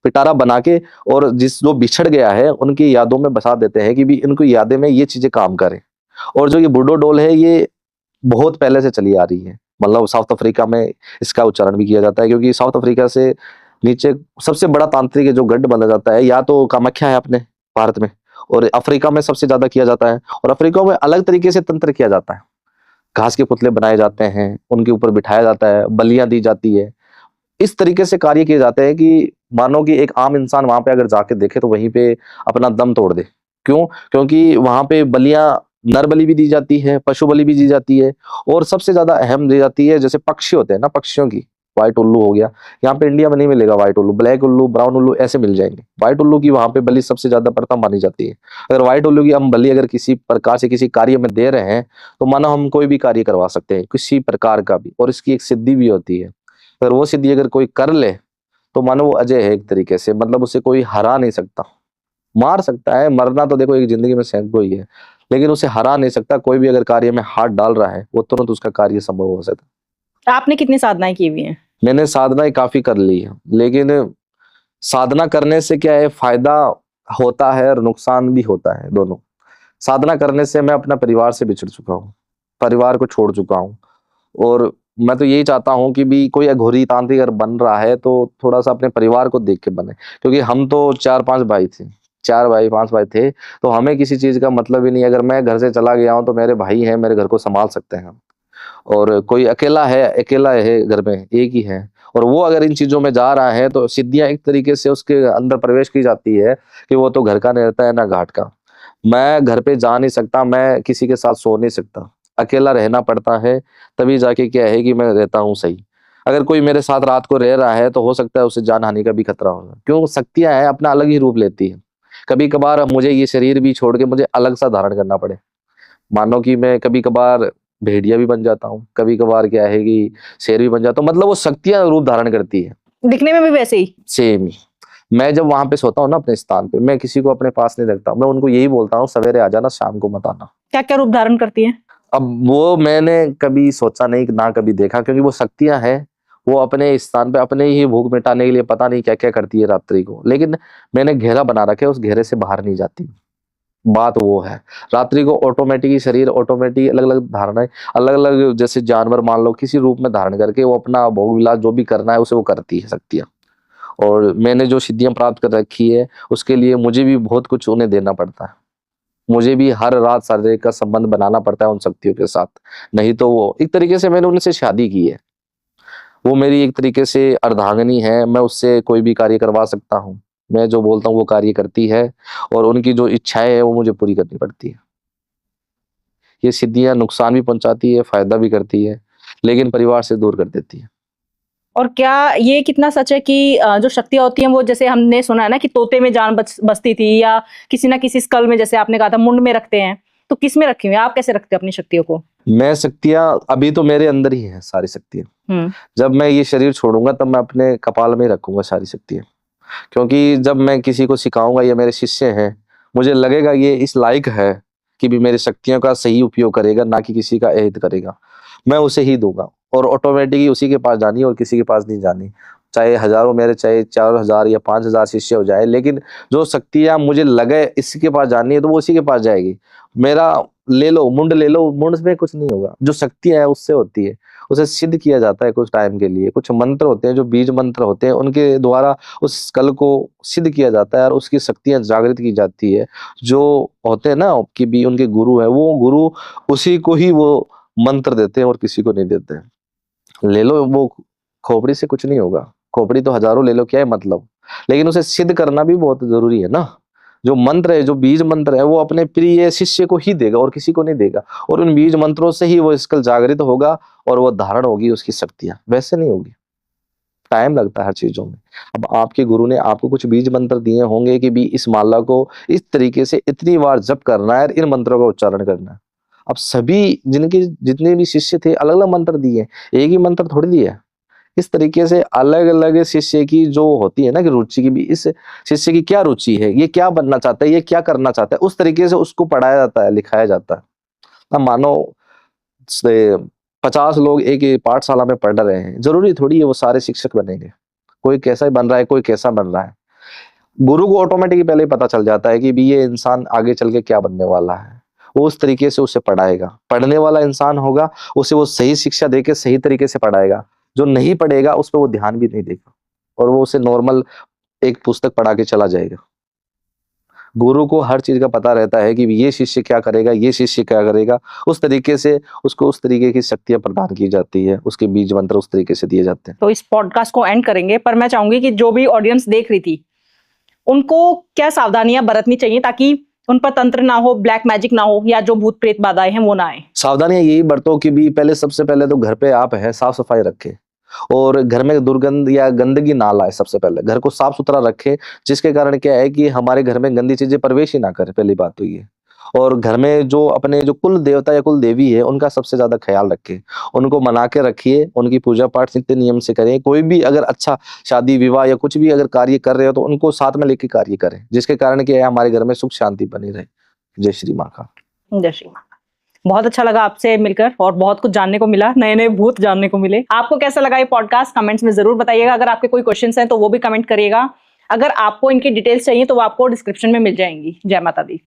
पिटारा बना के, और जो बिछड़ गया है उनकी यादों में बसा देते हैं कि भी इनकी यादें में ये चीजें काम करें। और जो ये बुडो डोल है, ये बहुत पहले से चली आ रही है। मतलब साउथ अफ्रीका में इसका उच्चारण भी किया जाता है, क्योंकि साउथ अफ्रीका से नीचे सबसे बड़ा तांत्रिक जो गढ़ बना जाता है, या तो कामाख्या है अपने भारत में, और अफ्रीका में सबसे ज्यादा किया जाता है। और अफ्रीका में अलग तरीके से तंत्र किया जाता है। घास के पुतले बनाए जाते हैं, उनके ऊपर बिठाया जाता है, बलियां दी जाती है। इस तरीके से कार्य किए जाते हैं कि मानो कि एक आम इंसान वहां पे अगर जाके देखे तो वहीं पे अपना दम तोड़ दे। क्यों? क्योंकि वहां पे बलियां, नर बलि भी दी जाती है, पशु बलि भी दी जाती है, और सबसे ज्यादा अहम दी जाती है जैसे पक्षी होते हैं ना, पक्षियों की, व्हाइट उल्लू हो गया। यहाँ पे इंडिया में नहीं मिलेगा व्हाइट उल्लू, ब्लैक उल्लू, ब्राउन उल्लू ऐसे मिल जाएंगे। व्हाइट उल्लू की वहां पे बलि सबसे ज्यादा प्रथम मानी जाती है। अगर व्हाइट उल्लू की हम बलि अगर किसी प्रकार से किसी कार्य में दे रहे हैं, तो मानो हम कोई भी कार्य करवा सकते हैं किसी प्रकार का भी, और इसकी एक सिद्धि भी होती है। अगर वो सिद्धि अगर कोई कर ले तो मानो वो अजय है एक तरीके से। मतलब उसे कोई हरा नहीं सकता। मार सकता है, मरना तो देखो एक जिंदगी में सैकड़ों ही है, लेकिन उसे हरा नहीं सकता। कोई भी अगर कार्य में हाथ डाल रहा है, वो तुरंत उसका कार्य संभव हो सकता है। आपने कितनी साधनाएं की हुई हैं? मैंने साधनाएं काफी कर ली है, लेकिन साधना करने से क्या है, फायदा होता है और नुकसान भी होता है, दोनों। साधना करने से मैं अपना परिवार से बिछड़ चुका हूँ, परिवार को छोड़ चुका हूँ। और मैं तो यही चाहता हूँ कि भी कोई अघोरी तांत्रिक अगर बन रहा है तो थोड़ा सा अपने परिवार को देख के बने। क्योंकि हम तो 4-5 भाई थे, 4 भाई 5 भाई थे, तो हमें किसी चीज का मतलब ही नहीं। अगर मैं घर से चला गया हूँ तो मेरे भाई हैं, मेरे घर को संभाल सकते हैं। और कोई अकेला है घर में, एक ही है, और वो अगर इन चीजों में जा रहा है तो सिद्धियां एक तरीके से उसके अंदर प्रवेश की जाती है कि वो तो घर का नहीं रहता है ना घाट का। मैं घर पे जा नहीं सकता, मैं किसी के साथ सो नहीं सकता, अकेला रहना पड़ता है। तभी जाके क्या है कि मैं रहता हूँ सही। अगर कोई मेरे साथ रात को रह रहा है तो हो सकता है उसे जान हानि का भी खतरा होगा। क्यों? शक्तियां है, अपना अलग ही रूप लेती है। कभी कभार मुझे ये शरीर भी छोड़ के मुझे अलग सा धारण करना पड़े। मानो कि मैं कभी कभार भेड़िया भी बन जाता हूँ, कभी कभार क्या है कि शेर भी बन जाता हूँ। मतलब वो शक्तियां रूप धारण करती है। दिखने में भी वैसे ही? सेम ही। मैं जब वहां पे सोता हूँ ना अपने स्थान पे, मैं किसी को अपने पास नहीं रखता। मैं उनको यही बोलता हूँ, सवेरे आ जाना, शाम को मत आना। क्या क्या रूप धारण करती है? अब वो मैंने कभी सोचा नहीं, ना कभी देखा, क्योंकि वो शक्तियां हैं। वो अपने स्थान पे अपने ही भूख मिटाने के लिए पता नहीं क्या क्या करती है रात्रि को, लेकिन मैंने घेरा बना रखे, उस घेरे से बाहर नहीं जाती। बात वो है, रात्रि को ऑटोमेटिक शरीर ऑटोमेटिक अलग अलग धारणाएं, अलग अलग जैसे जानवर मान लो किसी रूप में धारण करके वो अपना भोग विलास जो भी करना है उसे वो करती है शक्तियां। और मैंने जो सिद्धियां प्राप्त कर रखी है उसके लिए मुझे भी बहुत कुछ उन्हें देना पड़ता है। मुझे भी हर रात शारीरिक का संबंध बनाना पड़ता है उन शक्तियों के साथ। नहीं तो वो एक तरीके से मैंने उनसे शादी की है, वो मेरी एक तरीके से अर्धांगिनी है। मैं उससे कोई भी कार्य करवा सकता हूँ। मैं जो बोलता हूँ वो कार्य करती है, और उनकी जो इच्छाएं है वो मुझे पूरी करनी पड़ती है। ये सिद्धियां नुकसान भी पहुंचाती है, फायदा भी करती है, लेकिन परिवार से दूर कर देती है। और क्या ये कितना सच है कि जो शक्तियां होती हैं वो, जैसे हमने सुना है ना कि तोते में जान बसती थी, या किसी ना किसी स्कल में, जैसे आपने कहा था मुंड में रखते हैं, तो किस में रखी हुई है? आप कैसे रखते हैं अपनी शक्तियों को? मैं शक्तियां अभी तो मेरे अंदर ही है सारी शक्तियां। जब मैं ये शरीर छोड़ूंगा तब मैं अपने कपाल में रखूंगा सारी शक्तियां। क्योंकि जब मैं किसी को सिखाऊंगा, ये मेरे शिष्य हैं, मुझे लगेगा ये इस लायक है कि भी मेरी शक्तियों का सही उपयोग करेगा, ना कि किसी का अहित करेगा, मैं उसे ही दूंगा। और ऑटोमेटिक ही उसी के पास जानी और किसी के पास नहीं जानी। चाहे हजारों मेरे, चाहे 4000 या 5000 शिष्य हो जाए, लेकिन जो शक्तियां मुझे लगे इसके पास जानी है तो वो उसी के पास जाएगी। मेरा ले लो, मुंड ले लो, मुंड में कुछ नहीं होगा। जो शक्तियां है उससे होती है, उसे सिद्ध किया जाता है कुछ टाइम के लिए। कुछ मंत्र होते हैं जो बीज मंत्र होते हैं, उनके द्वारा उस कल को सिद्ध किया जाता है और उसकी शक्तियां जागृत की जाती है। जो होते हैं ना कि भी उनके गुरु है, वो गुरु उसी को ही वो मंत्र देते हैं और किसी को नहीं देते हैं। ले लो, वो खोपड़ी से कुछ नहीं होगा, खोपड़ी तो हजारों ले लो, क्या है मतलब, लेकिन उसे सिद्ध करना भी बहुत जरूरी है ना। जो मंत्र है, जो बीज मंत्र है, वो अपने प्रिय शिष्य को ही देगा और किसी को नहीं देगा, और उन बीज मंत्रों से ही वो इसकल जागृत होगा और वो धारण होगी उसकी शक्तियां, वैसे नहीं होगी। टाइम लगता है हर चीजों में। अब आपके गुरु ने आपको कुछ बीज मंत्र दिए होंगे कि भी इस माला को इस तरीके से इतनी बार जप करना है और इन मंत्रों का उच्चारण करना है। अब सभी जिनके जितने भी शिष्य थे अलग अलग मंत्र दिए, एक ही मंत्र थोड़ी दिया। इस तरीके से अलग अलग शिष्य की जो होती है ना कि रुचि की भी, इस शिष्य की क्या रुचि है, ये क्या बनना चाहता है, ये क्या करना चाहता है, उस तरीके से उसको पढ़ाया जाता है, लिखाया जाता है। अब मानो 50 लोग एक ही पाठशाला में पढ़ रहे हैं, जरूरी थोड़ी है वो सारे शिक्षक बनेंगे। कोई कैसा बन रहा है, कोई कैसा बन रहा है। गुरु को ऑटोमेटिकली पहले ही पता चल जाता है कि भी ये इंसान आगे चल के क्या बनने वाला है। वो उस तरीके से उसे पढ़ाएगा। पढ़ने वाला इंसान होगा उसे वो सही शिक्षा देके सही तरीके से पढ़ाएगा। जो नहीं पढ़ेगा उस पर वो ध्यान भी नहीं देगा और वो उसे नॉर्मल एक पुस्तक पढ़ा के चला जाएगा। गुरु को हर चीज का पता रहता है कि ये शिष्य क्या करेगा, ये शिष्य क्या करेगा, उस तरीके से उसको उस तरीके की शक्तियां प्रदान की जाती है, उसके बीज मंत्र उस तरीके से दिए जाते हैं। तो इस पॉडकास्ट को एंड करेंगे, पर मैं चाहूंगी कि जो भी ऑडियंस देख रही थी उनको क्या सावधानियां बरतनी चाहिए ताकि उन पर तंत्र ना हो, ब्लैक मैजिक ना हो, या जो भूत प्रेत बाधाएं हैं वो ना आए। सावधानियां यही बरतो कि भी पहले सबसे पहले तो घर पे आप है साफ सफाई रखे और घर में दुर्गंध या गंदगी ना लाए। सबसे पहले घर को साफ सुथरा रखे, जिसके कारण क्या है कि हमारे घर में गंदी चीजें प्रवेश ही ना करे, पहली बात तो ये। और घर में जो अपने जो कुल देवता या कुल देवी है उनका सबसे ज्यादा ख्याल रखें, उनको मना के रखिए, उनकी पूजा पाठ नित्य नियम से करें। कोई भी अगर अच्छा शादी विवाह या कुछ भी अगर कार्य कर रहे हो तो उनको साथ में लेके कार्य करें, जिसके कारण क्या है हमारे घर में सुख शांति बनी रहे। जय श्री माँ का। जय श्री माँ। बहुत अच्छा लगा आपसे मिलकर और बहुत कुछ जानने को मिला, नए नए भूत जानने को मिले। आपको कैसा लगा ये पॉडकास्ट कमेंट्स में जरूर बताइएगा। अगर आपके कोई क्वेश्चंस हैं तो वो भी कमेंट करिएगा। अगर आपको इनकी डिटेल्स चाहिए तो वो आपको डिस्क्रिप्शन में मिल जाएंगी। जय माता दी।